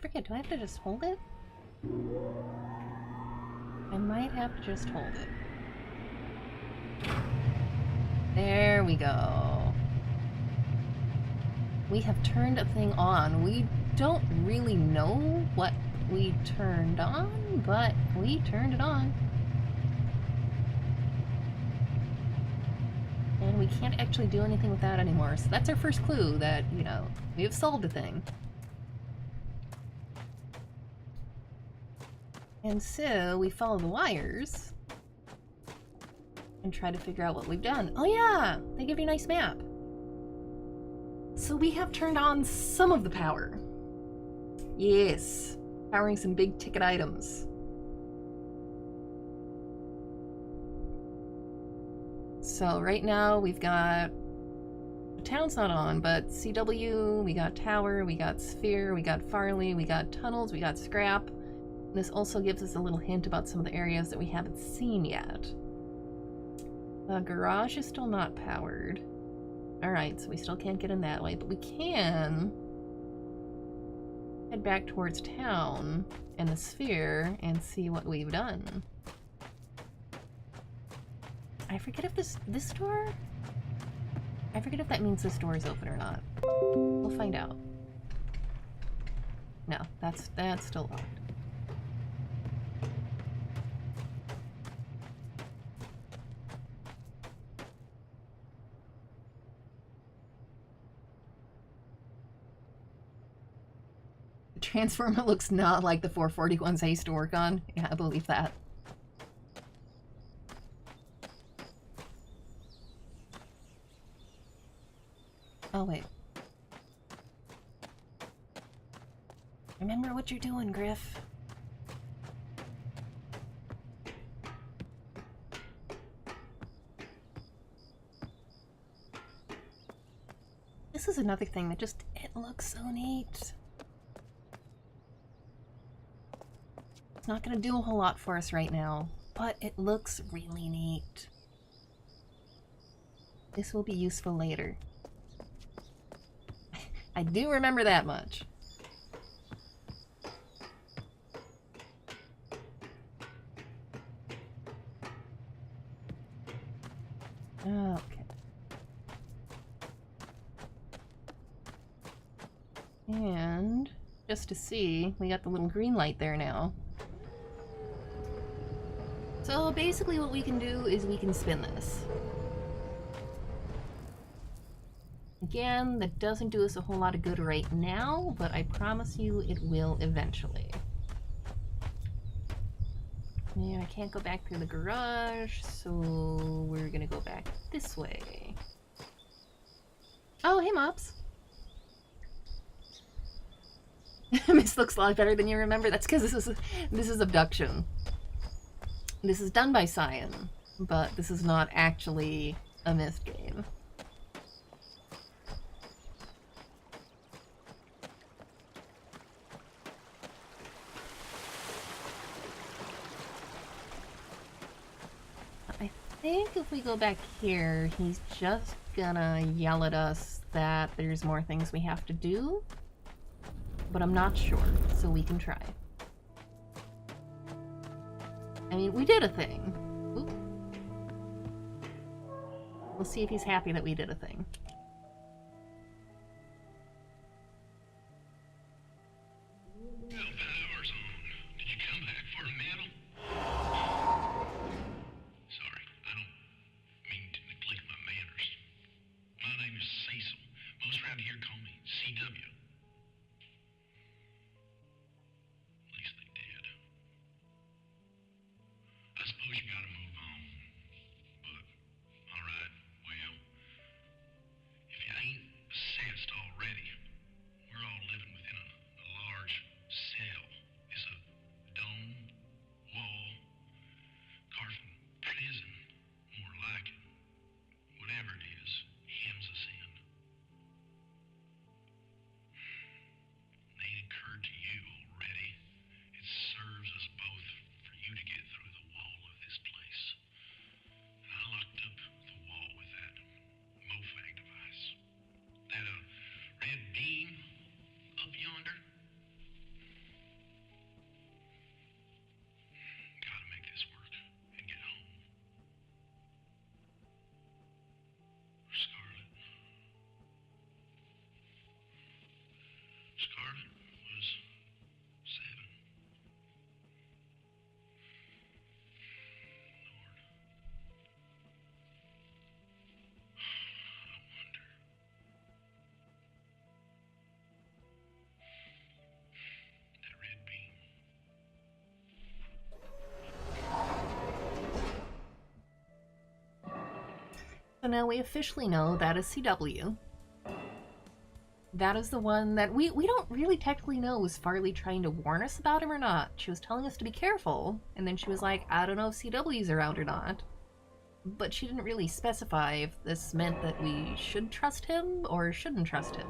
forget, do I have to just hold it? I might have to just hold it. There we go. We have turned a thing on. We don't really know what we turned on, but we turned it on. And we can't actually do anything with that anymore, so that's our first clue that, you know, we have solved a thing. And so we follow the wires and try to figure out what we've done. Oh yeah, they give you a nice map. So we have turned on some of the power. Yes, powering some big ticket items. So right now we've got, the town's not on, but CW, we got Tower, we got Sphere, we got Farley, we got Tunnels, we got Scrap. This also gives us a little hint about some of the areas that we haven't seen yet. The garage is still not powered. Alright, so we still can't get in that way, but we can head back towards town and the Sphere and see what we've done. I forget if this door? I forget if that means this door is open or not. We'll find out. No, that's still locked. The transformer looks not like the 441s I used to work on. Yeah, I believe that. Oh, wait. Remember what you're doing, Griff. This is another thing that just, it looks so neat. It's not gonna do a whole lot for us right now, but it looks really neat. This will be useful later. I do remember that much. Okay. And just to see, we got the little green light there now. So basically what we can do is we can spin this. Again, that doesn't do us a whole lot of good right now, but I promise you it will eventually. Yeah, I can't go back through the garage, so we're gonna go back this way. Oh, hey, Mops. This looks a lot better than you remember. That's because this is Obduction. This is done by Cyan, but this is not actually a Myst game. I think if we go back here, he's just gonna yell at us that there's more things we have to do, but I'm not sure, so we can try. I mean, we did a thing. Oop. We'll see if he's happy that we did a thing. So now we officially know that is CW. That is the one that we don't really technically know, was Farley trying to warn us about him or not. She was telling us to be careful, and then she was like, I don't know if CW's around or not. But she didn't really specify if this meant that we should trust him or shouldn't trust him.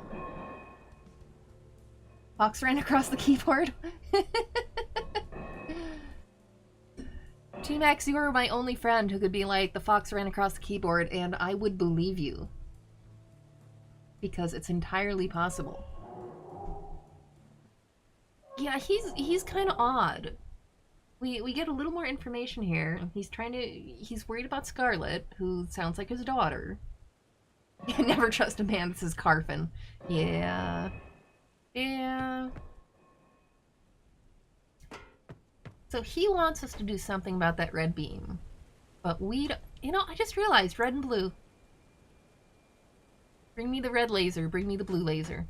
Fox ran across the keyboard. T-Max, you are my only friend who could be like, the fox ran across the keyboard, and I would believe you. Because it's entirely possible. Yeah, he's kind of odd. We get a little more information here. He's worried about Scarlet, who sounds like his daughter. Never trust a man that says Carfin. Yeah. Yeah. So he wants us to do something about that red beam. But we don't... You know, I just realized red and blue. Bring me the red laser. Bring me the blue laser.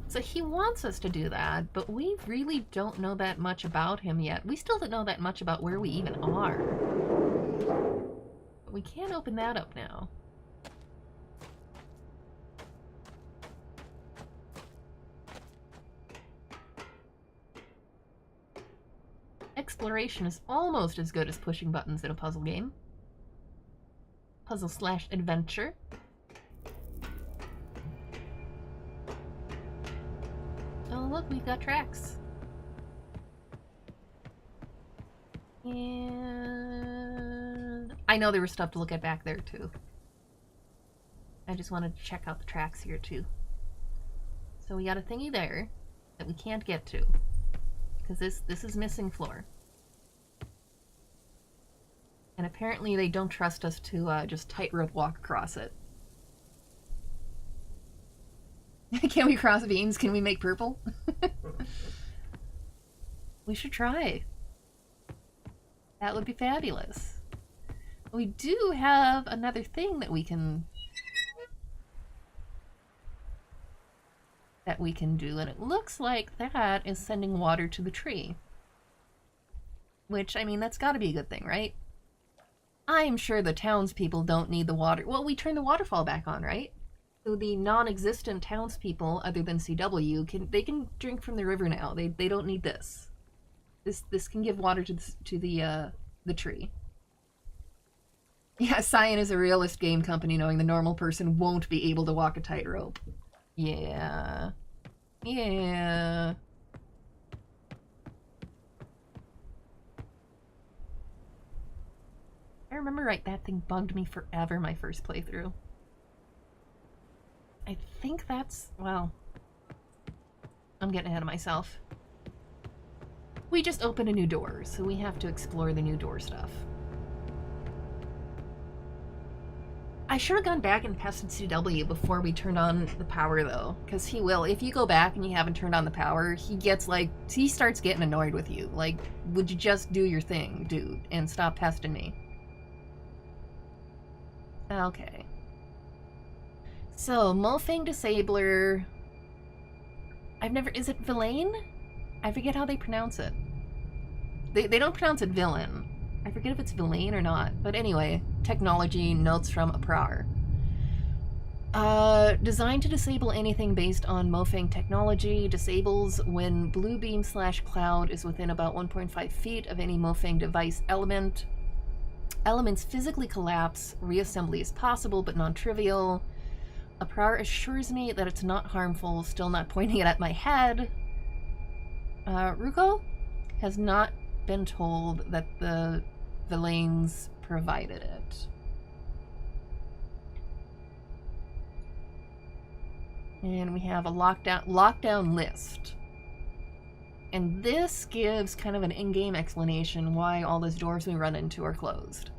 So he wants us to do that, but we really don't know that much about him yet. We still don't know that much about where we even are. But we can open that up now. Exploration is almost as good as pushing buttons in a puzzle game. Puzzle/adventure. Oh, look, we've got tracks. And I know there was stuff to look at back there, too. I just wanted to check out the tracks here, too. So we got a thingy there that we can't get to. Because this is missing floor. And apparently they don't trust us to just tightrope walk across it. Can we cross beams? Can we make purple? We should try. That would be fabulous. We do have another thing that we can do, and it looks like that is sending water to the tree. Which, I mean, that's gotta be a good thing, right? I'm sure the townspeople don't need the water. Well, we turn the waterfall back on, right? So the non-existent townspeople, other than CW, can drink from the river now. They don't need this. This can give water to the tree. Yeah, Cyan is a realist game company, knowing the normal person won't be able to walk a tightrope. Yeah. Yeah. I remember right, that thing bugged me forever my first playthrough. I think that's, well, I'm getting ahead of myself. We just opened a new door, so we have to explore the new door stuff. I should have gone back and tested CW before we turned on the power, though, because he will. If you go back and you haven't turned on the power, he starts getting annoyed with you. Like, would you just do your thing, dude, and stop testing me? Okay. So, Mofang Disabler... is it Villain? I forget how they pronounce it. They don't pronounce it villain. I forget if it's Villain or not. But anyway, technology notes from Aprar. Designed to disable anything based on Mofang technology, disables when blue beam/cloud is within about 1.5 feet of any Mofang device element. Elements physically collapse. Reassembly is possible, but non-trivial. Aprar assures me that it's not harmful, still not pointing it at my head. Ruko has not been told that the Villains provided it. And we have a lockdown list. And this gives kind of an in-game explanation why all those doors we run into are closed.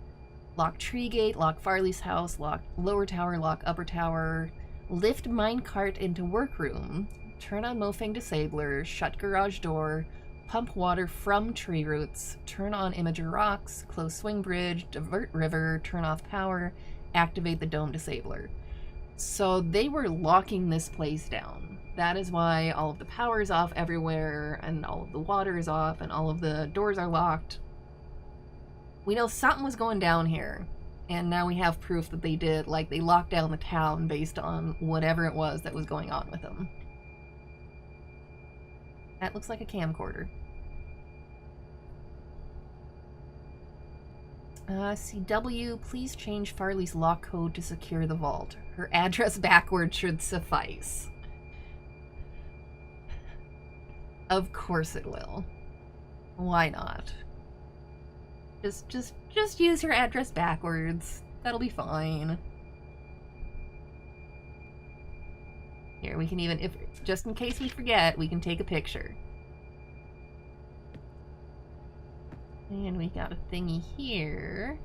Lock tree gate, lock Farley's house, lock lower tower, lock upper tower, lift minecart into workroom, turn on Mofang Disabler, shut garage door, pump water from tree roots, turn on Imager rocks, close swing bridge, divert river, turn off power, activate the dome disabler. So they were locking this place down. That is why all of the power is off everywhere, and all of the water is off, and all of the doors are locked. We know something was going down here, and now we have proof that they did. Like, they locked down the town based on whatever it was that was going on with them. That looks like a camcorder. CW, please change Farley's lock code to secure the vault. Her address backwards should suffice. Of course it will. Why not? Just use her address backwards. That'll be fine. Here, we can even, just in case we forget, we can take a picture. And we got a thingy here.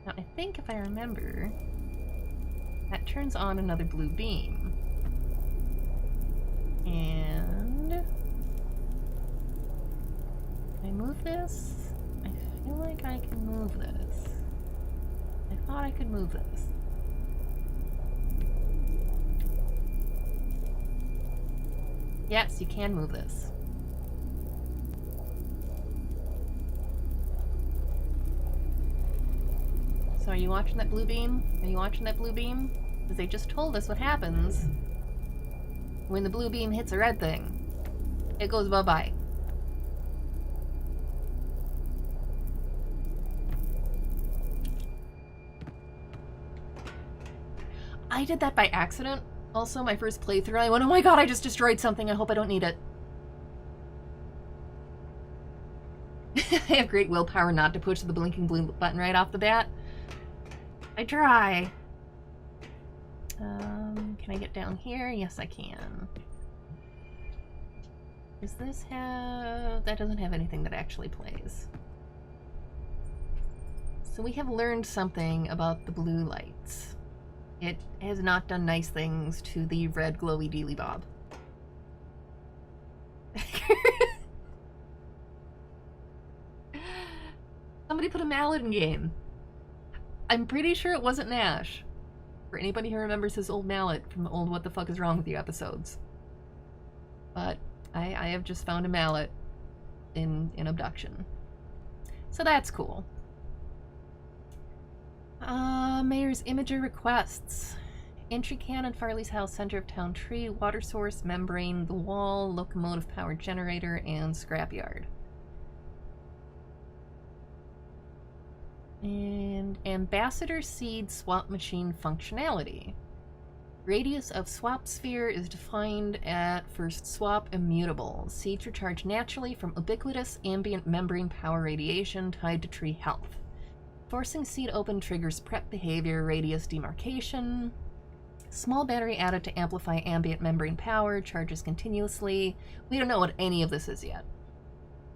Now, I think if I remember, that turns on another blue beam. And this? I feel like I can move this. I thought I could move this. Yes, you can move this. So are you watching that blue beam? Are you watching that blue beam? Because they just told us what happens when the blue beam hits a red thing. It goes bye-bye. I did that by accident. Also, my first playthrough, I went, oh my god, I just destroyed something. I hope I don't need it. I have great willpower not to push the blinking blue button right off the bat. I try. Can I get down here? Yes, I can. Does this have... That doesn't have anything that actually plays. So we have learned something about the blue lights. It has not done nice things to the red glowy dealy bob. Somebody put a mallet in game. I'm pretty sure it wasn't Nash. For anybody who remembers his old mallet from the old What the Fuck Is Wrong With You episodes. But I have just found a mallet in Obduction. So that's cool. Mayor's Imager requests. Entry cannon, Farley's house, center of town tree, water source, membrane, the wall, locomotive power generator, and scrapyard. And Ambassador Seed swap machine functionality. Radius of swap sphere is defined at first swap immutable. Seeds recharge naturally from ubiquitous ambient membrane power radiation tied to tree health. Forcing seed open triggers prep behavior, radius demarcation. Small battery added to amplify ambient membrane power, charges continuously. We don't know what any of this is yet.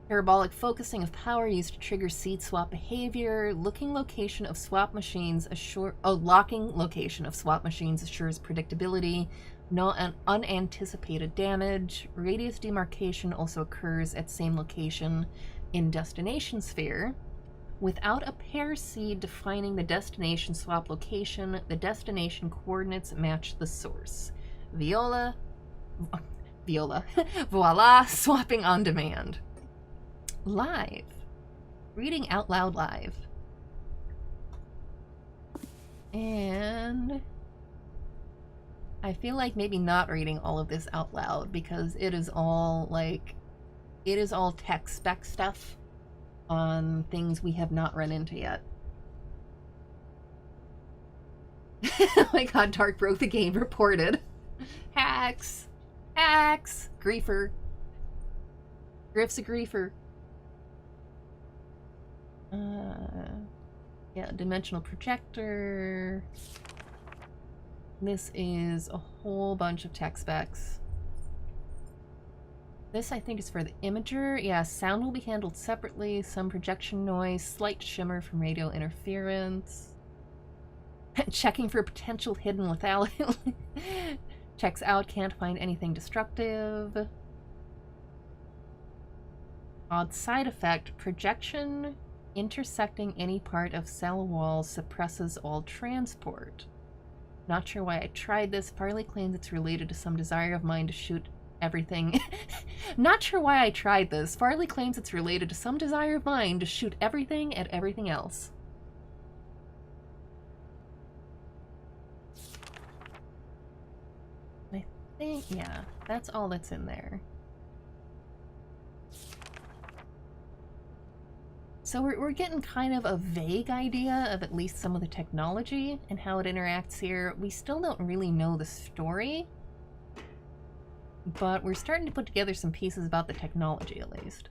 Parabolic focusing of power used to trigger seed swap behavior. Locking location of swap machines assures predictability. No unanticipated damage. Radius demarcation also occurs at same location in destination sphere. Without a pair seed defining the destination swap location, the destination coordinates match the source. Voila, swapping on demand. Live. Reading out loud live. And I feel like maybe not reading all of this out loud because it is all tech spec stuff on things we have not run into yet. Oh my god, Dark broke the game reported. Hacks. Griefer. Griff's a griefer. Yeah, dimensional projector. This is a whole bunch of tech specs. This, I think, is for the imager. Yeah, sound will be handled separately. Some projection noise, slight shimmer from radio interference. Checking for potential hidden lethality. Checks out, can't find anything destructive. Odd side effect, projection intersecting any part of cell wall suppresses all transport. Not sure why I tried this. Farley claims it's related to some desire of mine to shoot everything. Not sure why I tried this. Farley claims it's related to some desire of mine to shoot everything at everything else. I think, yeah, that's all that's in there. So we're getting kind of a vague idea of at least some of the technology and how it interacts here. We still don't really know the story, but we're starting to put together some pieces about the technology, at least.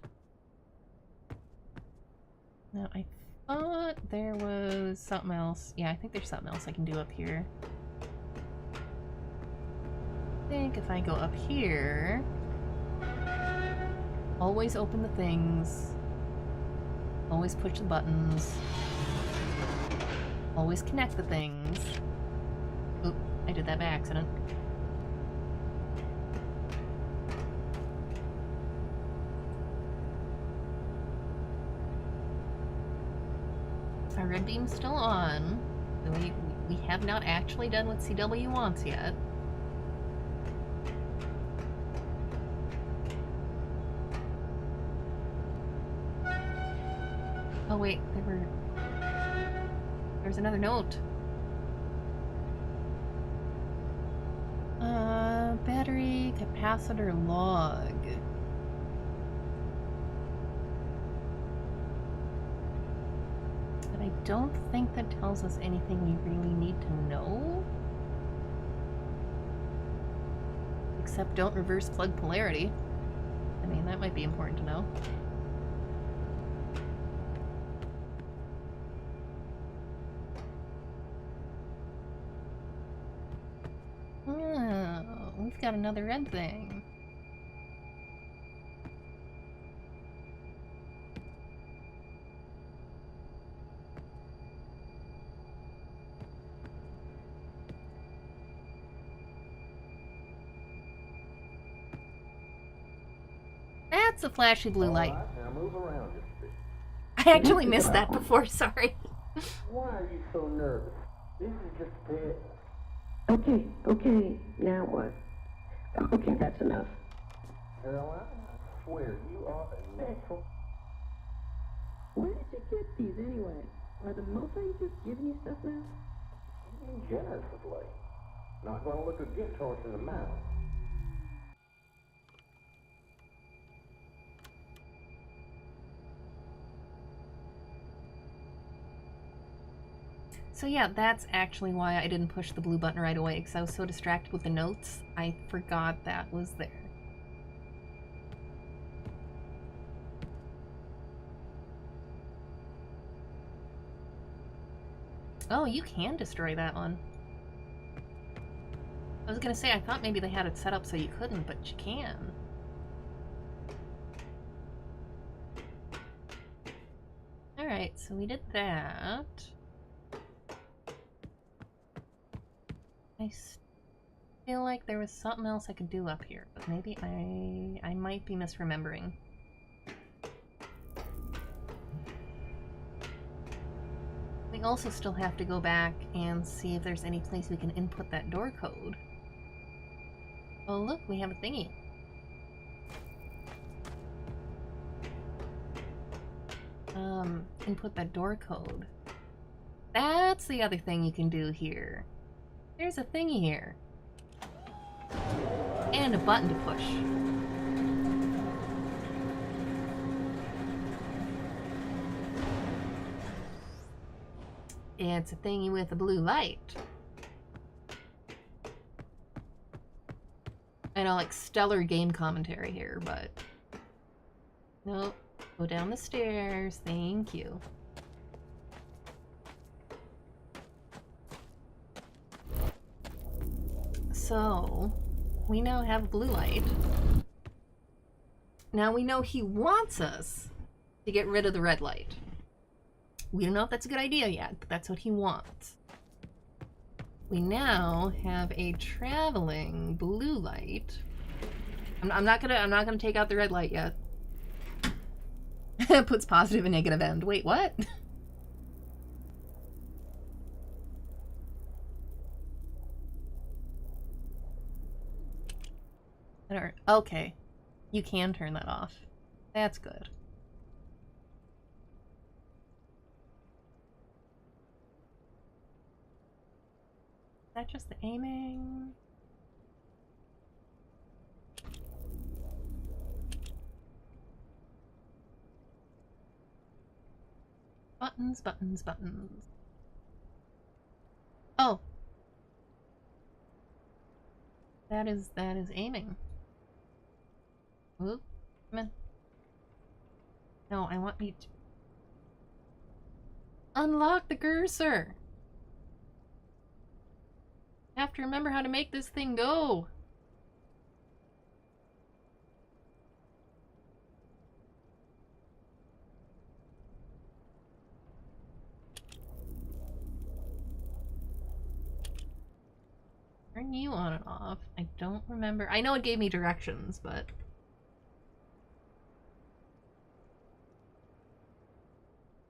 Now, I thought there was something else. Yeah, I think there's something else I can do up here. I think if I go up here, always open the things. Always push the buttons. Always connect the things. Oop, I did that by accident. Our red beam's still on. So we have not actually done what CW wants yet. Oh wait, there's another note. Battery capacitor log. But I don't think that tells us anything we really need to know. Except don't reverse plug polarity. I mean, that might be important to know. Oh, we've got another red thing. That's a flashy blue light. All right, now move around just a bit. I actually missed that before, sorry. Why are you so nervous? This is just a pet. Okay, now what? Okay, that's enough. Caroline, I swear you are a natural. Where did you get these anyway? Are the Mustangs just giving you stuff now? Being generous of late. Not gonna look a gift horse in the mouth. So yeah, that's actually why I didn't push the blue button right away, because I was so distracted with the notes, I forgot that was there. Oh, you can destroy that one. I was gonna say, I thought maybe they had it set up so you couldn't, but you can. Alright, so we did that. I feel like there was something else I could do up here, but maybe I might be misremembering. We also still have to go back and see if there's any place we can input that door code. Oh look, we have a thingy. Input that door code. That's the other thing you can do here. There's a thingy here. And a button to push. It's a thingy with a blue light. I know, like, stellar game commentary here, but... Nope. Go down the stairs. Thank you. So, we now have a blue light. Now we know he wants us to get rid of the red light. We don't know if that's a good idea yet, but that's what he wants. We now have a traveling blue light. I'm not gonna take out the red light yet. Puts positive and negative end. Wait, what? Okay. You can turn that off. That's good. Is that just the aiming? Buttons, buttons, buttons. Oh. That is aiming. Oop. Come on. No, I want you to unlock the cursor. I have to remember how to make this thing go. Turn you on and off. I don't remember. I know it gave me directions, but...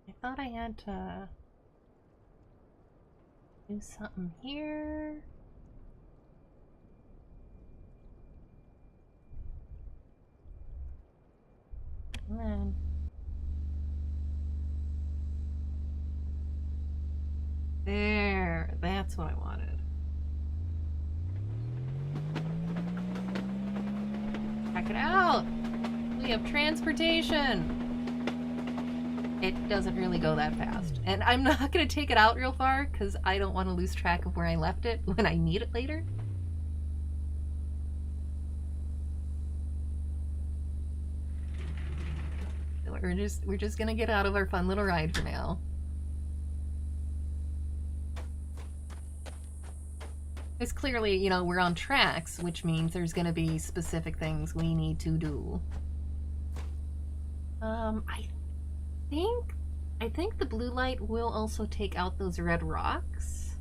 I thought I had to... Do something here. Come on. There, that's what I wanted. Check it out! We have transportation! It doesn't really go that fast. And I'm not gonna take it out real far, because I don't want to lose track of where I left it when I need it later. So we're just gonna get out of our fun little ride for now. Because clearly, you know, we're on tracks, which means there's gonna be specific things we need to do. I think the blue light will also take out those red rocks.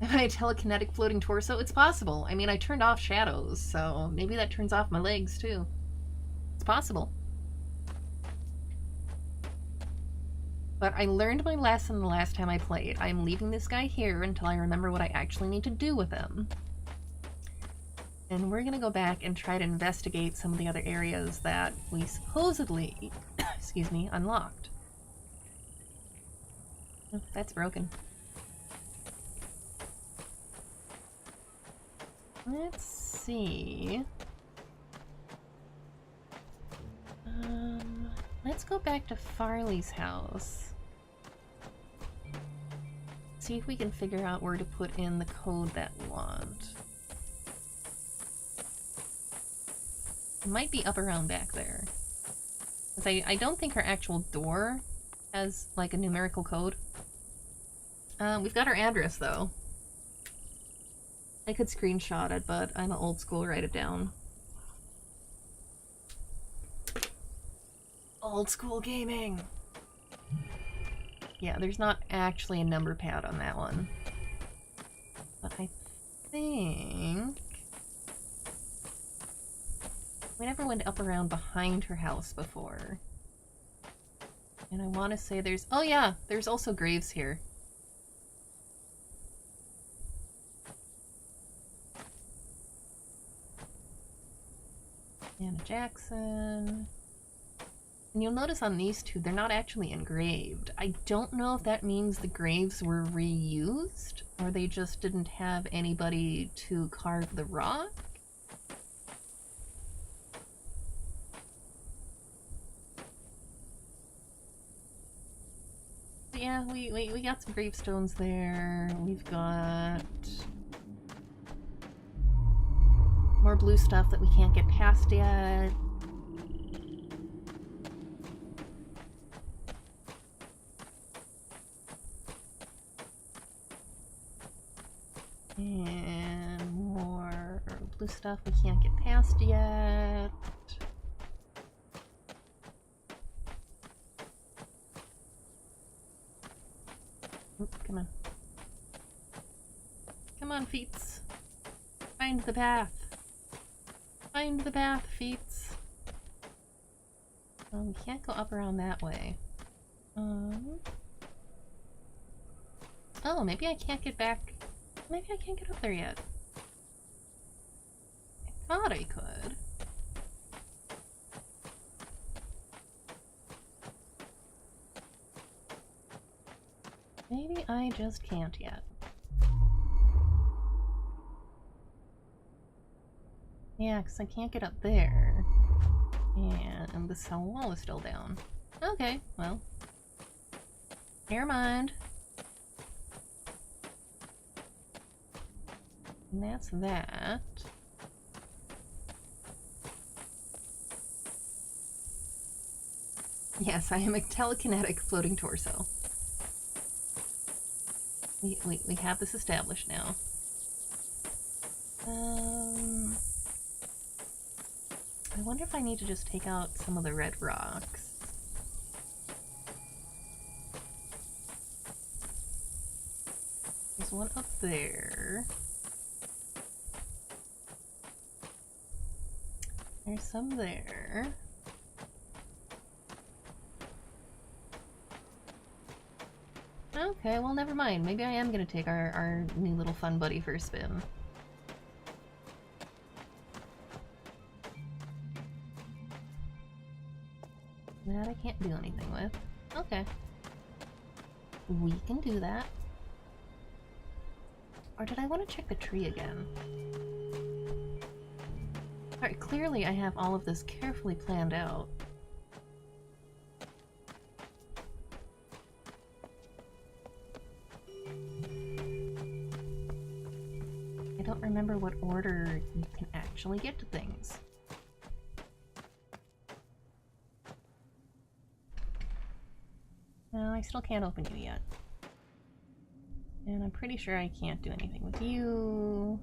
Am I a telekinetic floating torso? It's possible. I mean, I turned off shadows, so maybe that turns off my legs too. It's possible. But I learned my lesson the last time I played. I'm leaving this guy here until I remember what I actually need to do with him. And we're gonna go back and try to investigate some of the other areas that we supposedly, excuse me, unlocked. Oh, that's broken. Let's see. Let's go back to Farley's house. See if we can figure out where to put in the code that we want. It might be up around back there. Because I don't think our actual door has, like, a numerical code. We've got our address, though. I could screenshot it, but I'm an old school, write it down. Old school gaming! Yeah, there's not actually a number pad on that one. But I think... we never went up around behind her house before. And I want to say there's... oh yeah! There's also graves here. Anna Jackson... and you'll notice on these two, they're not actually engraved. I don't know if that means the graves were reused, or they just didn't have anybody to carve the rock. But yeah, we got some gravestones there. We've got more blue stuff that we can't get past yet. And more blue stuff we can't get past yet. Oop, come on. Come on, feets. Find the path. Find the path, feets. Oh, we can't go up around that way. Oh, maybe I can't get back. Maybe I can't get up there yet. I thought I could. Maybe I just can't yet. Yeah, because I can't get up there. And this wall is still down. Okay, well. Never mind. And that's that. Yes, I am a telekinetic floating torso. We have this established now. I wonder if I need to just take out some of the red rocks. There's one up there. There's some there. Okay, well, never mind. Maybe I am gonna take our new little fun buddy for a spin. That I can't do anything with. Okay. We can do that. Or did I want to check the tree again? Alright, clearly I have all of this carefully planned out. I don't remember what order you can actually get to things. No, I still can't open you yet. And I'm pretty sure I can't do anything with you.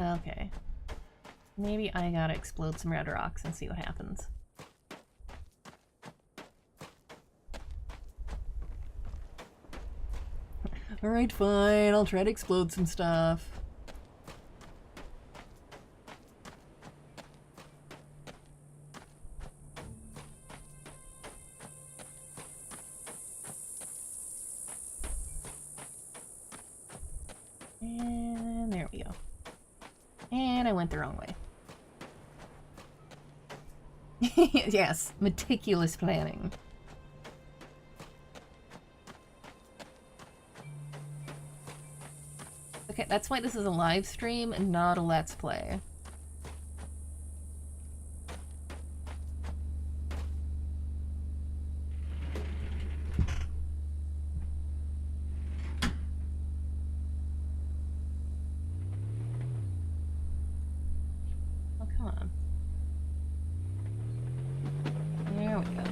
Okay. Maybe I gotta explode some red rocks and see what happens. Alright, fine. I'll try to explode some stuff. And there we go. And I went the wrong way. Yes, meticulous planning. Okay, that's why this is a live stream and not a let's play. Oh, come on. There we go.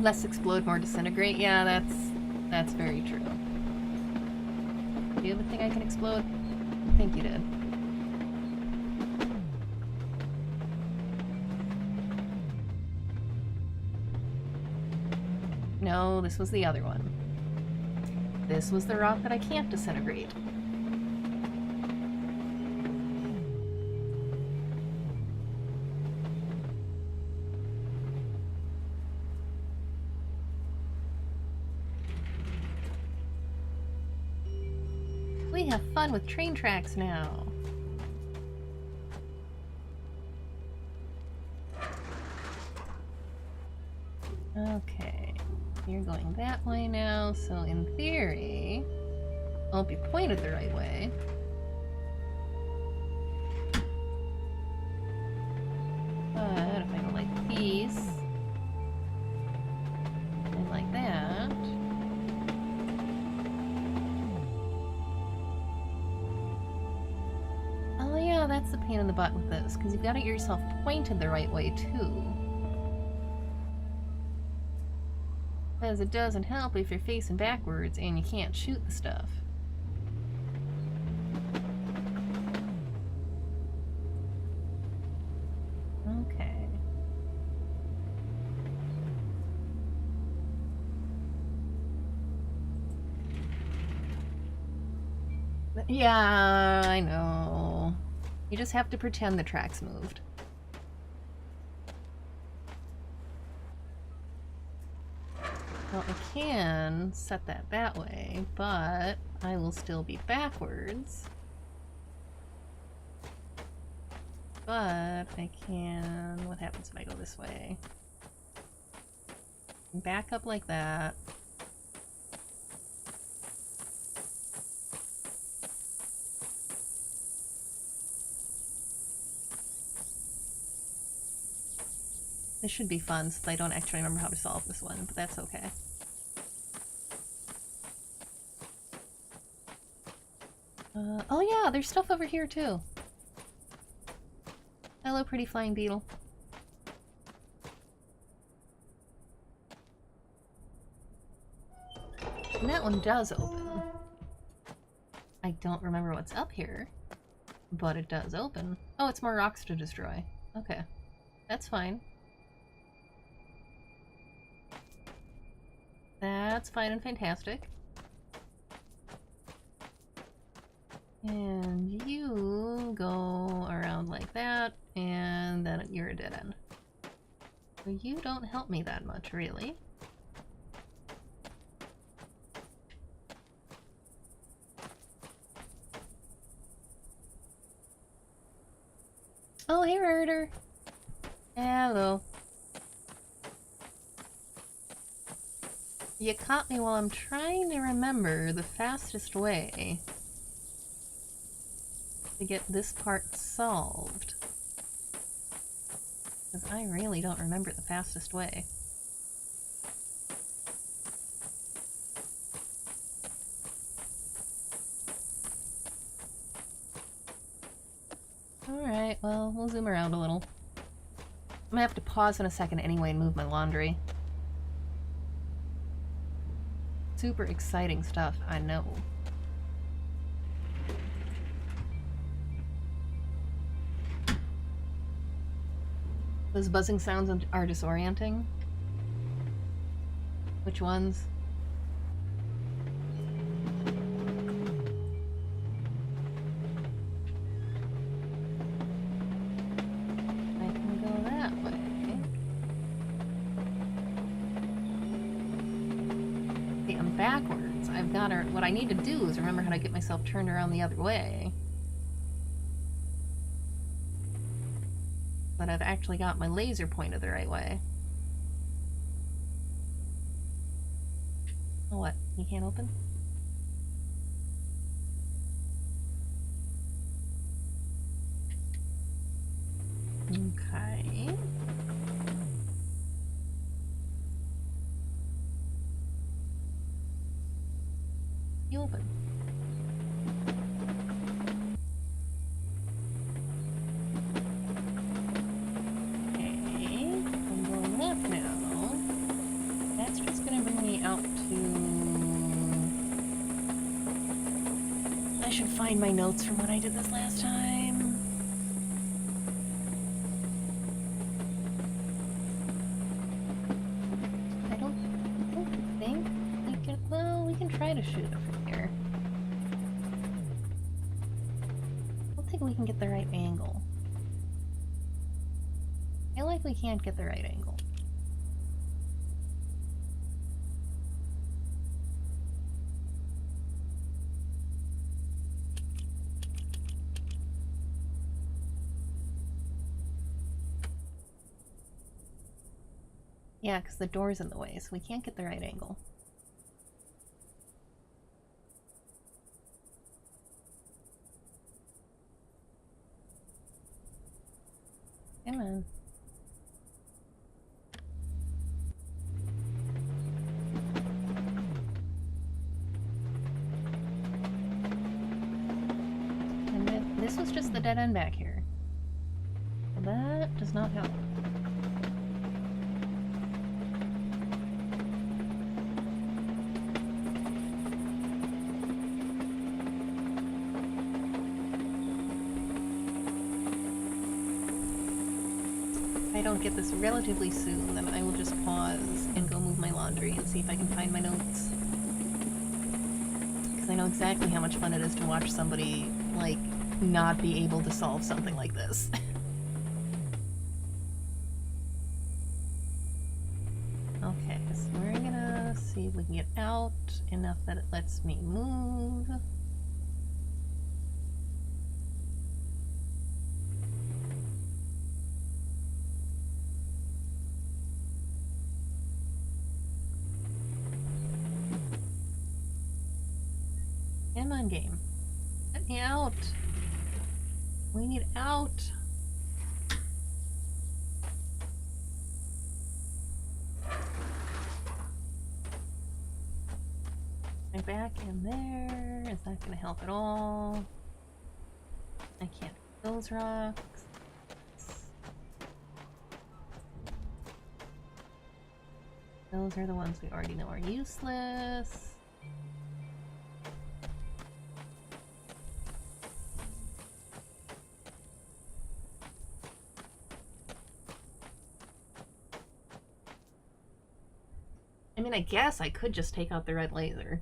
Less explode, more disintegrate. Yeah, that's very true. Do you have a thing I can explode? I think you did. No, this was the other one. This was the rock that I can't disintegrate. We have fun with train tracks now. Okay, you're going that way now, so in theory, I won't be pointed the right way. But if I go like these, and like that, oh yeah, that's the pain in the butt with this, because you've got to get yourself pointed the right way too. Because it doesn't help if you're facing backwards and you can't shoot the stuff. Okay. Yeah, I know. You just have to pretend the track's moved. Well, I can set that way, but I will still be backwards. But I can... What happens if I go this way? Back up like that. This should be fun since I don't actually remember how to solve this one, but that's okay. Oh yeah, there's stuff over here too. Hello, pretty flying beetle. And that one does open. I don't remember what's up here, but it does open. Oh, it's more rocks to destroy. Okay, that's fine. That's fine and fantastic. And you go around like that, and then you're a dead end. So you don't help me that much, really. Oh, hey, Herder. Hello. You caught me while I'm trying to remember the fastest way to get this part solved. Because I really don't remember the fastest way. Alright, well, we'll zoom around a little. I'm gonna have to pause in a second anyway and move my laundry. Super exciting stuff, I know. Those buzzing sounds are disorienting. Which ones? I can go that way. See, I'm backwards. I've got to. What I need to do is remember how to get myself turned around the other way. But I've actually got my laser pointed the right way. Oh, what? You can't open? Okay. You open. Okay. I'm going left now. That's just gonna bring me out to... I should find my notes from when I did this last time. I don't think we can... Well, we can try to shoot it from here. I don't think we can get the right angle. I feel like we can't get the right angle. Yeah, because the door's in the way, so we can't get the right angle. Come on. And this was just the dead end back here. That does not help. If I don't get this relatively soon, then I will just pause and go move my laundry and see if I can find my notes. Because I know exactly how much fun it is to watch somebody, like, not be able to solve something like this. Okay, so we're gonna see if we can get out enough that it lets me move. Come on, game. Let me out. We need out. I'm back in there. Is that gonna help at all? I can't hit those rocks. Those are the ones we already know are useless. I mean, I guess I could just take out the red laser.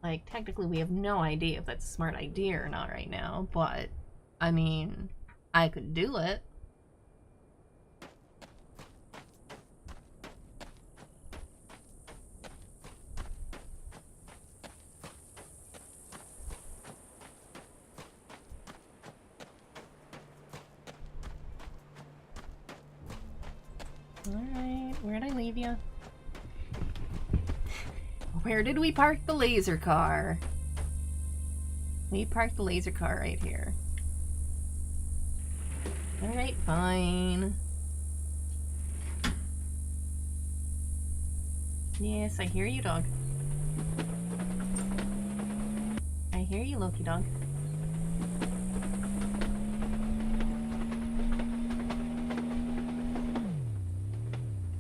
Like, technically we have no idea if that's a smart idea or not right now, but, I mean, I could do it. Alright, where'd I leave you? Where did we park the laser car? We parked the laser car right here. Alright, fine. Yes, I hear you, dog. I hear you, Loki dog.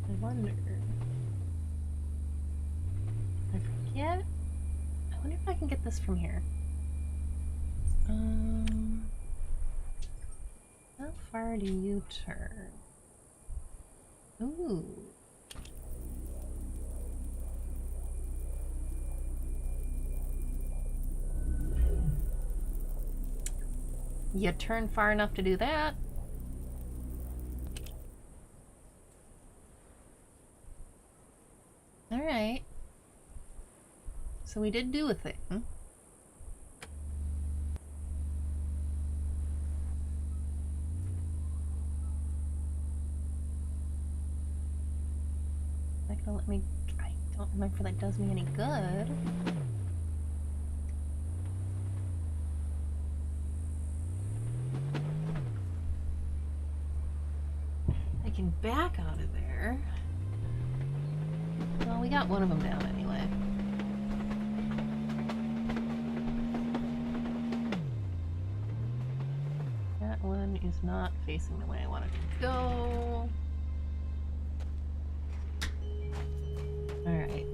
I wonder... I forget? I wonder if I can get this from here. How far do you turn? Ooh. You turn far enough to do that. Alright. So we did do a thing. That gonna let me... I don't remember if that does me any good. I can back out of there. Well, we got one of them down anyway. That one is not facing the way I want it to go. Alright.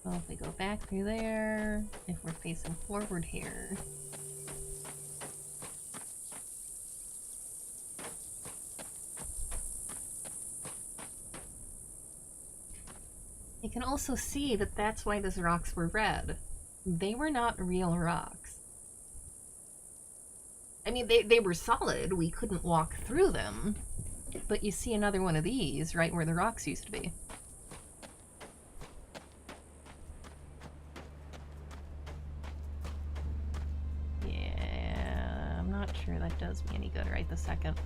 So if we go back through there, if we're facing forward here. You can also see that that's why those rocks were red. They were not real rocks. I mean, they were solid. We couldn't walk through them. But you see another one of these right where the rocks used to be. Yeah, I'm not sure that does me any good right this second.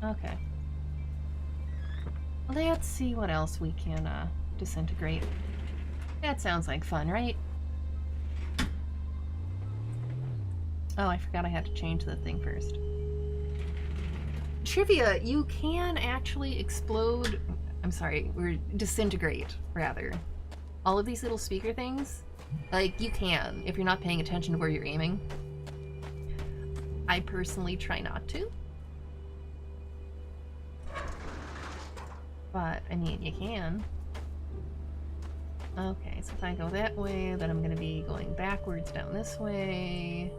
Okay. Let's see what else we can disintegrate. That sounds like fun, right? Oh, I forgot I had to change the thing first. Trivia, you can actually explode... I'm sorry, or disintegrate, rather. All of these little speaker things, like, you can, if you're not paying attention to where you're aiming. I personally try not to. But, I mean, you can. Okay, so if I go that way, then I'm gonna be going backwards down this way.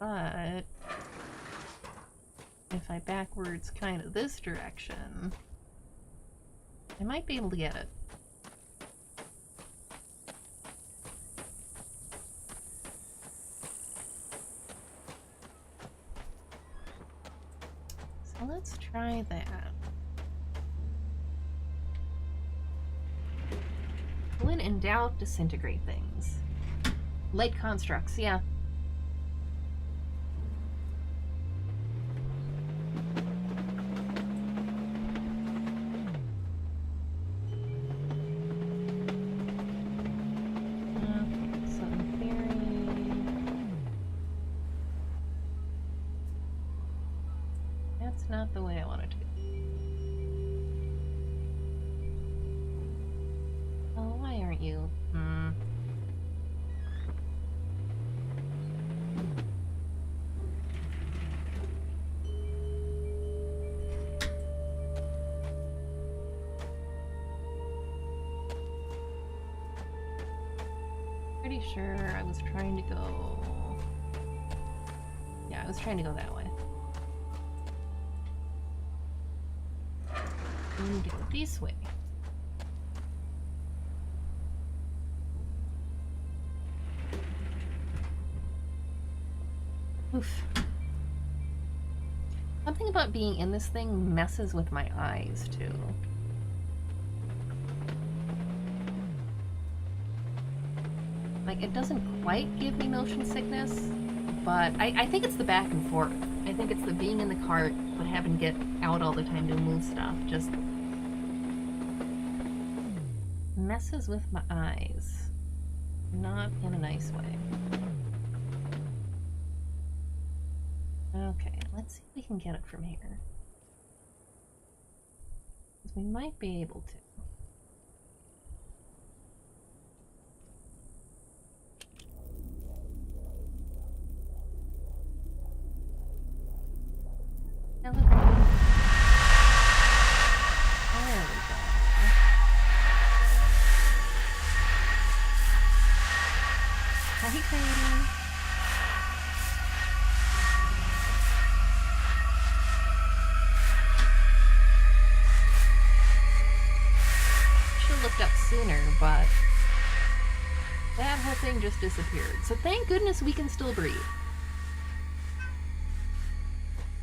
But if I backwards kind of this direction, I might be able to get it. So let's try that. When in doubt, disintegrate things. Light constructs, yeah. Not the way I want it to be. Oh, why aren't you? pretty sure I was trying to go... Yeah, I was trying to go that way. I need to go this way. Oof. Something about being in this thing messes with my eyes, too. Like, it doesn't quite give me motion sickness, but I think it's the back and forth. I think it's the being in the cart, but having to get out all the time to move stuff. Just messes with my eyes. Not in a nice way. Okay, let's see if we can get it from here. Because we might be able to. Hello, Grady. There we go. Hi, Grady. Should've looked up sooner, but that whole thing just disappeared. So thank goodness we can still breathe.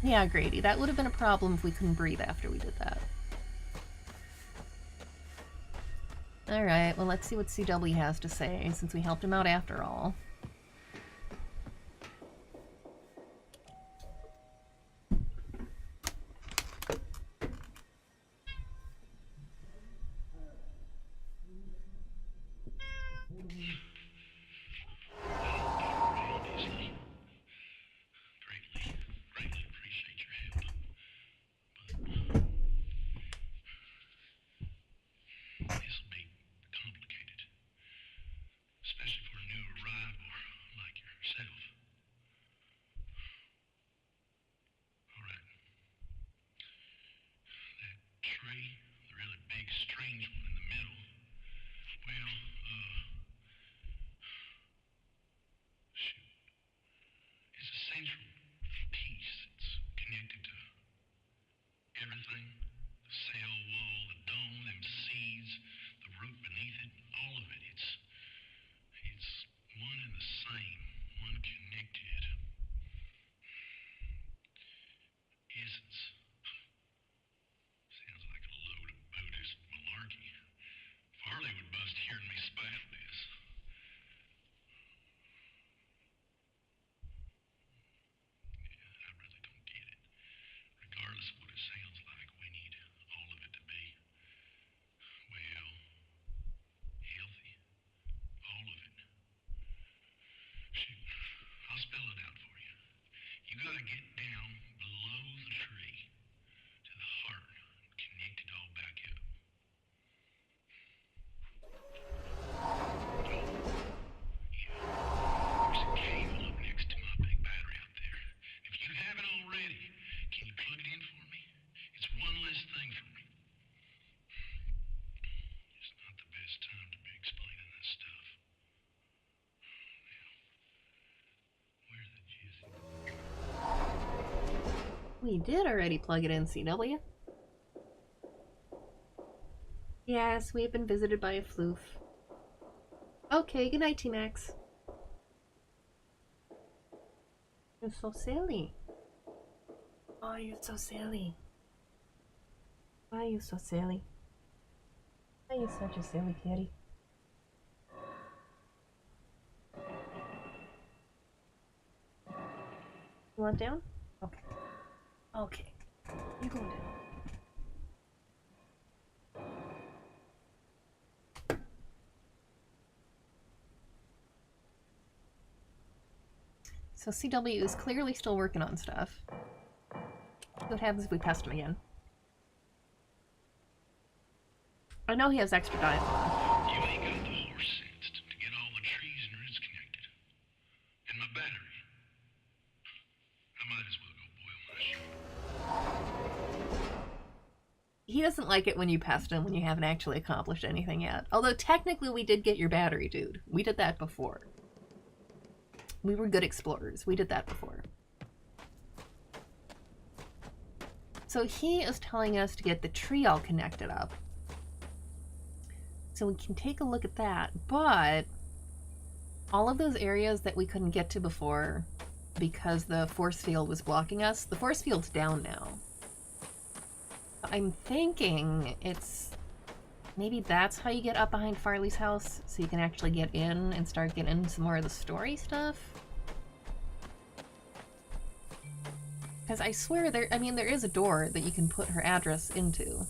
Yeah, Grady, that would have been a problem if we couldn't breathe after we did that. Alright, well let's see what CW has to say, since we helped him out after all. We did already plug it in, CW. Yes, we have been visited by a floof. Okay, good night, T-Max. You're so silly. Oh, you're so silly. Why are you so silly? Why are you such a silly kitty? You want down? Okay. Okay. You go down. So CW is clearly still working on stuff. What happens if we pest him again? I know he has extra dialogue. You ain't got the horse sense to get all the trees and roots connected. And my battery. I might as well go boil my he doesn't like it when you pest him when you haven't actually accomplished anything yet. Although technically we did get your battery, dude. We did that before. We were good explorers. We did that before. So he is telling us to get the tree all connected up. So we can take a look at that, but all of those areas that we couldn't get to before because the force field was blocking us, the force field's down now. I'm thinking it's... maybe that's how you get up behind Farley's house, so you can actually get in and start getting some more of the story stuff. Because I swear there is a door that you can put her address into.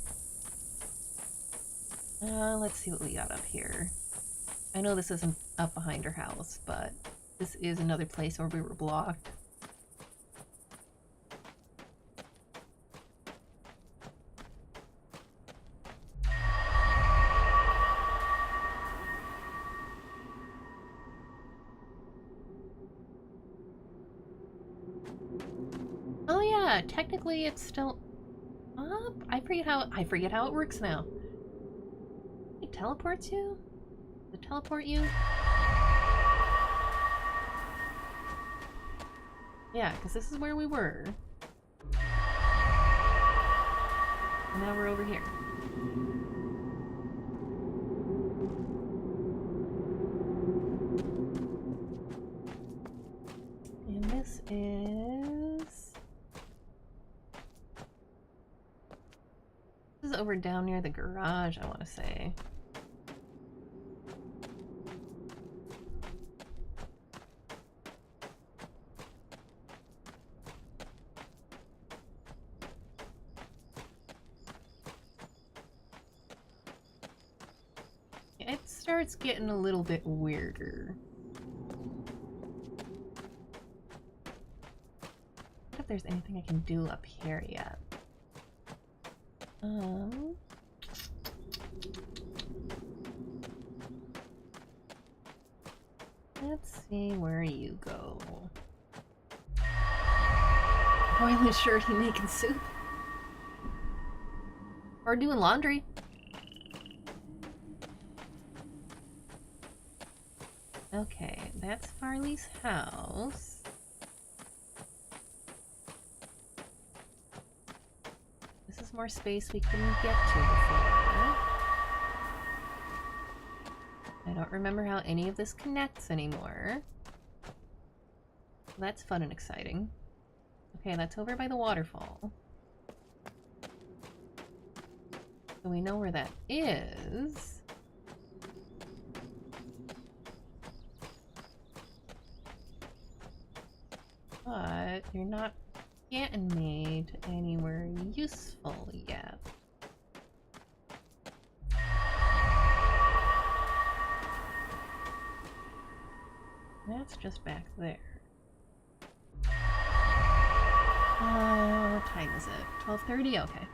Let's see what we got up here. I know this isn't up behind her house, but this is another place where we were blocked. Oh yeah, technically it's still up. I forget how it works now. It teleports you? Does it teleport you? Yeah, because this is where we were. And now we're over here. And this is... this is over down near the garage, I want to say. It starts getting a little bit weirder. What if there's anything I can do up here yet? Let's see where you go. Boiling shirt, he making soup. Or doing laundry. Okay, that's Farley's house. This is more space we couldn't get to before. I don't remember how any of this connects anymore. That's fun and exciting. Okay, that's over by the waterfall. So we know where that is. But you're not getting me to anywhere useful yet. That's just back there. What time is it? 12:30? Okay.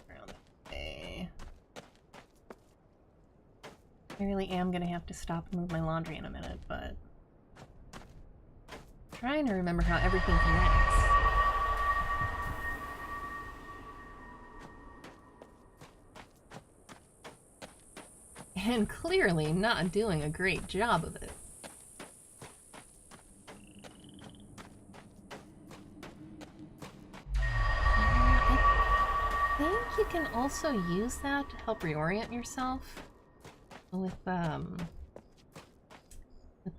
Around that way. I really am gonna have to stop and move my laundry in a minute, but I'm trying to remember how everything connects. And clearly not doing a great job of it. I think you can also use that to help reorient yourself with the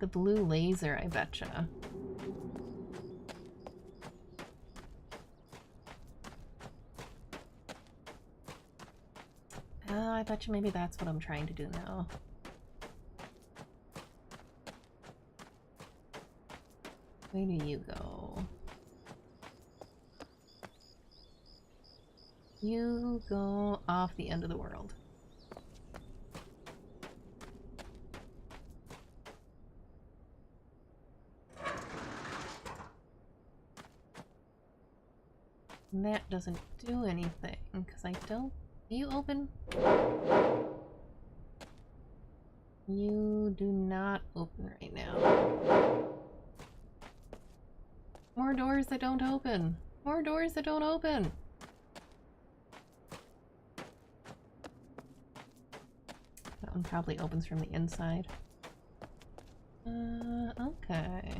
blue laser, I betcha. I bet you maybe that's what I'm trying to do now. Where do you go? You go off the end of the world. And that doesn't do anything, because I don't... Do you open? You do not open right now. More doors that don't open! More doors that don't open! That one probably opens from the inside. Okay.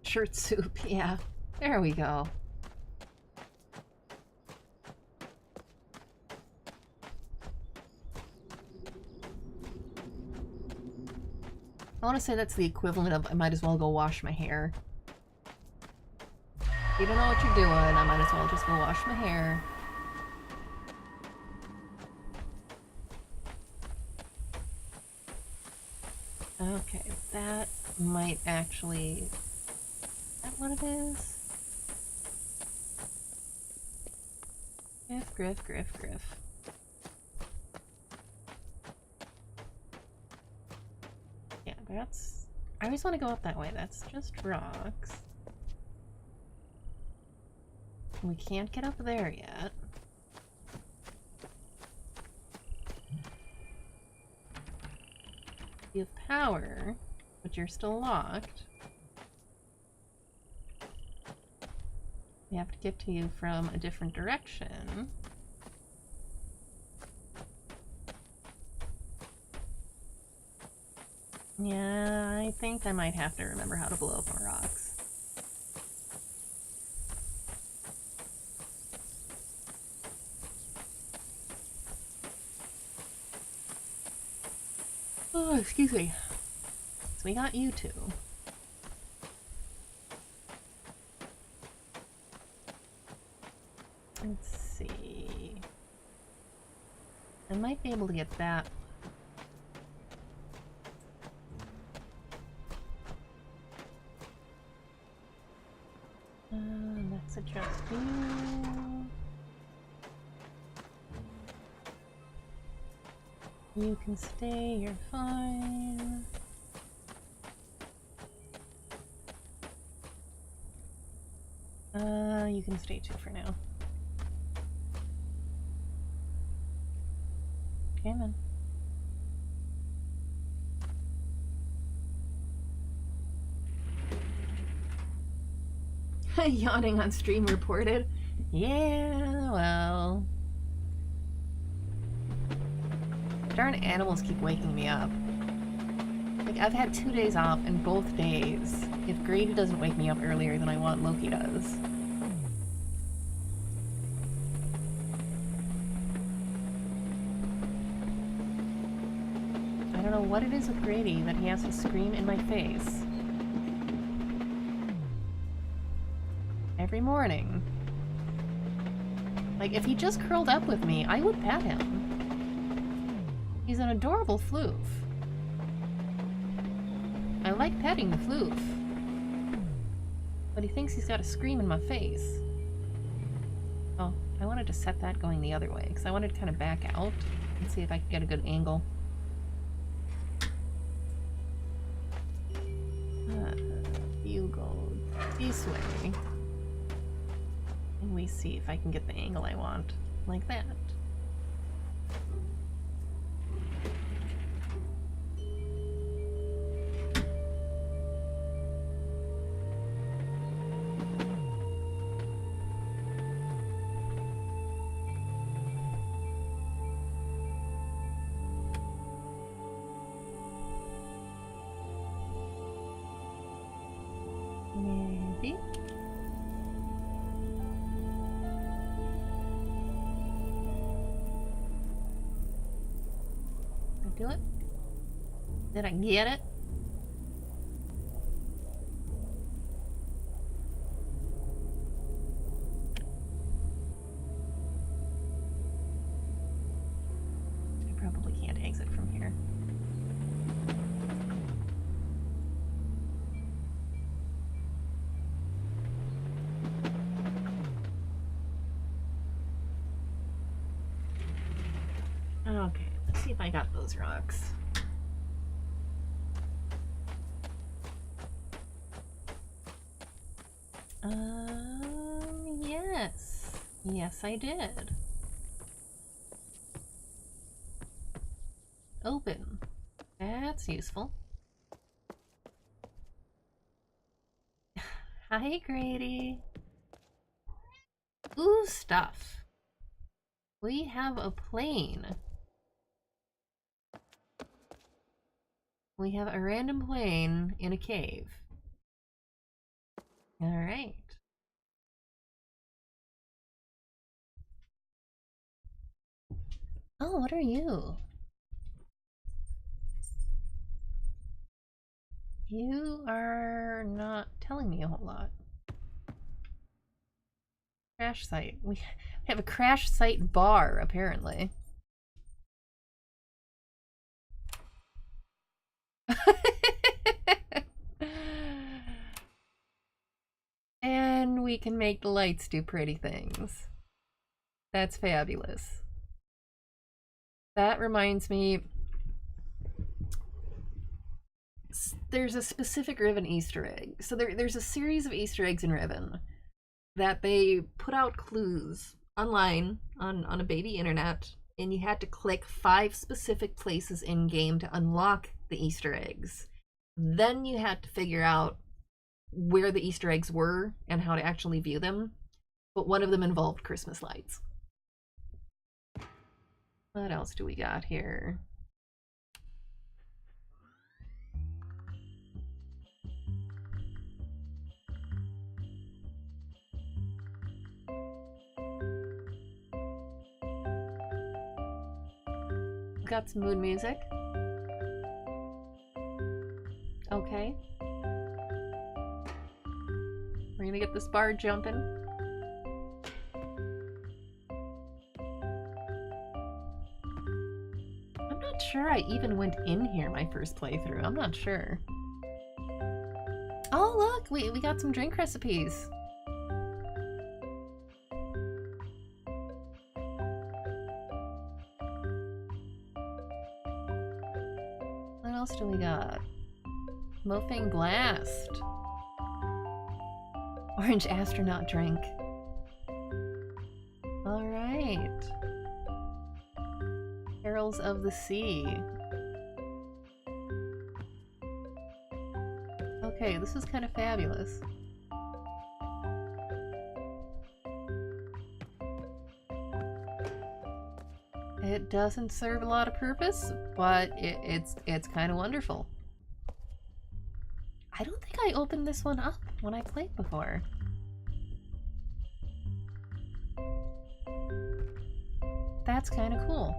Shirt soup, yeah. There we go. I want to say that's the equivalent of I might as well go wash my hair. If you don't know what you're doing, I might as well just go wash my hair. Okay, that might actually... Is that what it is? Griff. Yeah, that's... I always want to go up that way. That's just rocks. We can't get up there yet. You have power, but you're still locked. We have to get to you from a different direction. Yeah, I think I might have to remember how to blow up more rocks. Oh, excuse me. So we got you two. Let's see. I might be able to get that. Let's adjust you. You can stay, you're fine. You can stay too for now. Okay, then. Yawning on stream reported. Yeah, well. Darn animals keep waking me up. Like, I've had 2 days off, and both days, if Grady doesn't wake me up earlier than I want, Loki does. I don't know what it is with Grady that he has to scream in my face. Every morning. Like, if he just curled up with me, I would pet him. He's an adorable floof. I like petting the floof. But he thinks he's got to scream in my face. Oh, I wanted to set that going the other way, because I wanted to kind of back out and see if I could get a good angle. You go this way. And we see if I can get the angle I want, like that. Maybe. Do it? Did I get it? I probably can't exit from here. Okay, let's see if I got those rocks. Yes. Yes, I did. Open. That's useful. Hi, Grady. Ooh, stuff. We have a plane. We have a random plane in a cave. Alright. Oh, what are you? You are not telling me a whole lot. Crash site. We have a crash site bar, apparently. And we can make the lights do pretty things. That's fabulous. That reminds me, there's a specific Riven Easter egg. So there's a series of Easter eggs in Riven that they put out clues online on a baby internet, and you had to click 5 specific places in game to unlock the Easter eggs. Then you had to figure out where the Easter eggs were and how to actually view them. But one of them involved Christmas lights. What else do we got here? Got some mood music. Okay. We're gonna get this bar jumping. I'm not sure I even went in here my first playthrough. I'm not sure. Oh, look! We got some drink recipes. What else do we got? Mofang Blast. Orange astronaut drink. Alright. Perils of the Sea. Okay, this is kind of fabulous. It doesn't serve a lot of purpose, but it's kind of wonderful. I don't think I opened this one up when I played before. That's kind of cool.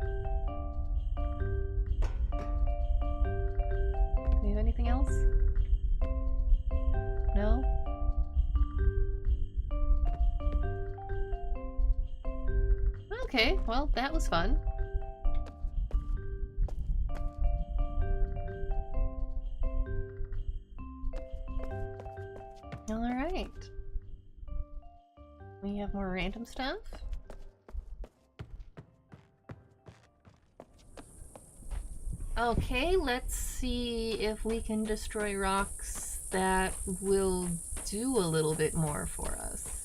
Do we have anything else? No? Okay, well, that was fun. Alright. We have more random stuff. Okay, let's see if we can destroy rocks that will do a little bit more for us.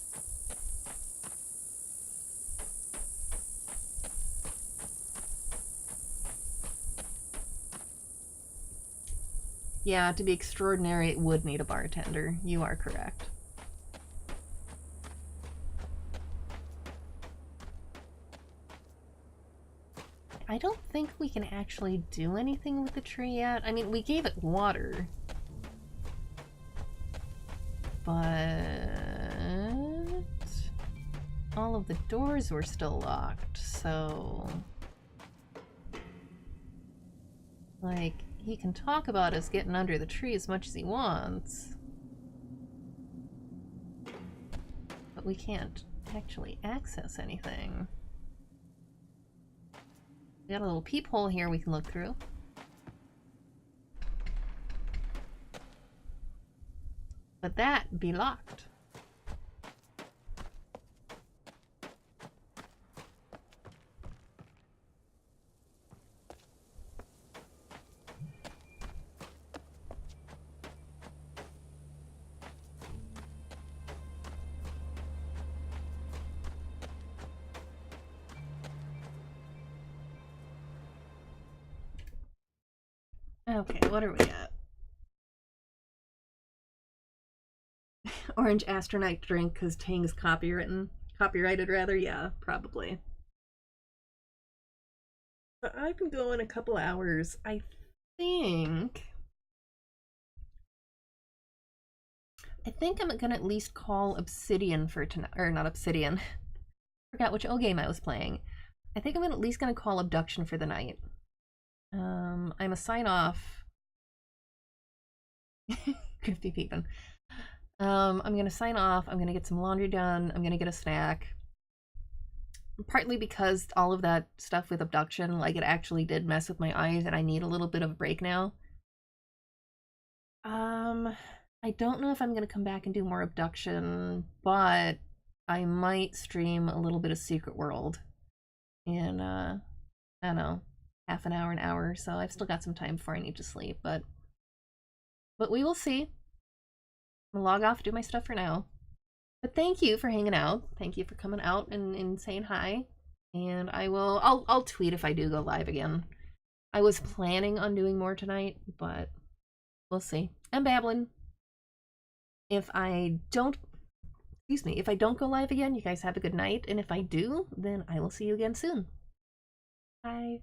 Yeah, to be extraordinary, it would need a bartender. You are correct. I don't think we can actually do anything with the tree yet. I mean, we gave it water. But all of the doors were still locked, so... Like, he can talk about us getting under the tree as much as he wants. But we can't actually access anything. We got a little peephole here we can look through. But that be locked. Okay, what are we at? Orange Astronaut drink because Tang is copyrighted rather. Yeah, probably. But I've been going a couple hours. I think I'm gonna at least call Obsidian for tonight, or not Obsidian. Forgot which old game I was playing. I think I'm at least gonna call Abduction for the night. I'm a sign off. Could be peeping. I'm gonna sign off. I'm gonna get some laundry done. I'm gonna get a snack. Partly because all of that stuff with Abduction, like, it actually did mess with my eyes, and I need a little bit of a break now. I don't know if I'm gonna come back and do more Abduction, but I might stream a little bit of Secret World in, I don't know, half an hour, so I've still got some time before I need to sleep, but we will see. I'm gonna log off, do my stuff for now. But thank you for hanging out. Thank you for coming out and saying hi. And I'll tweet if I do go live again. I was planning on doing more tonight, but we'll see. I'm babbling. If I don't go live again, you guys have a good night. And if I do, then I will see you again soon. Bye.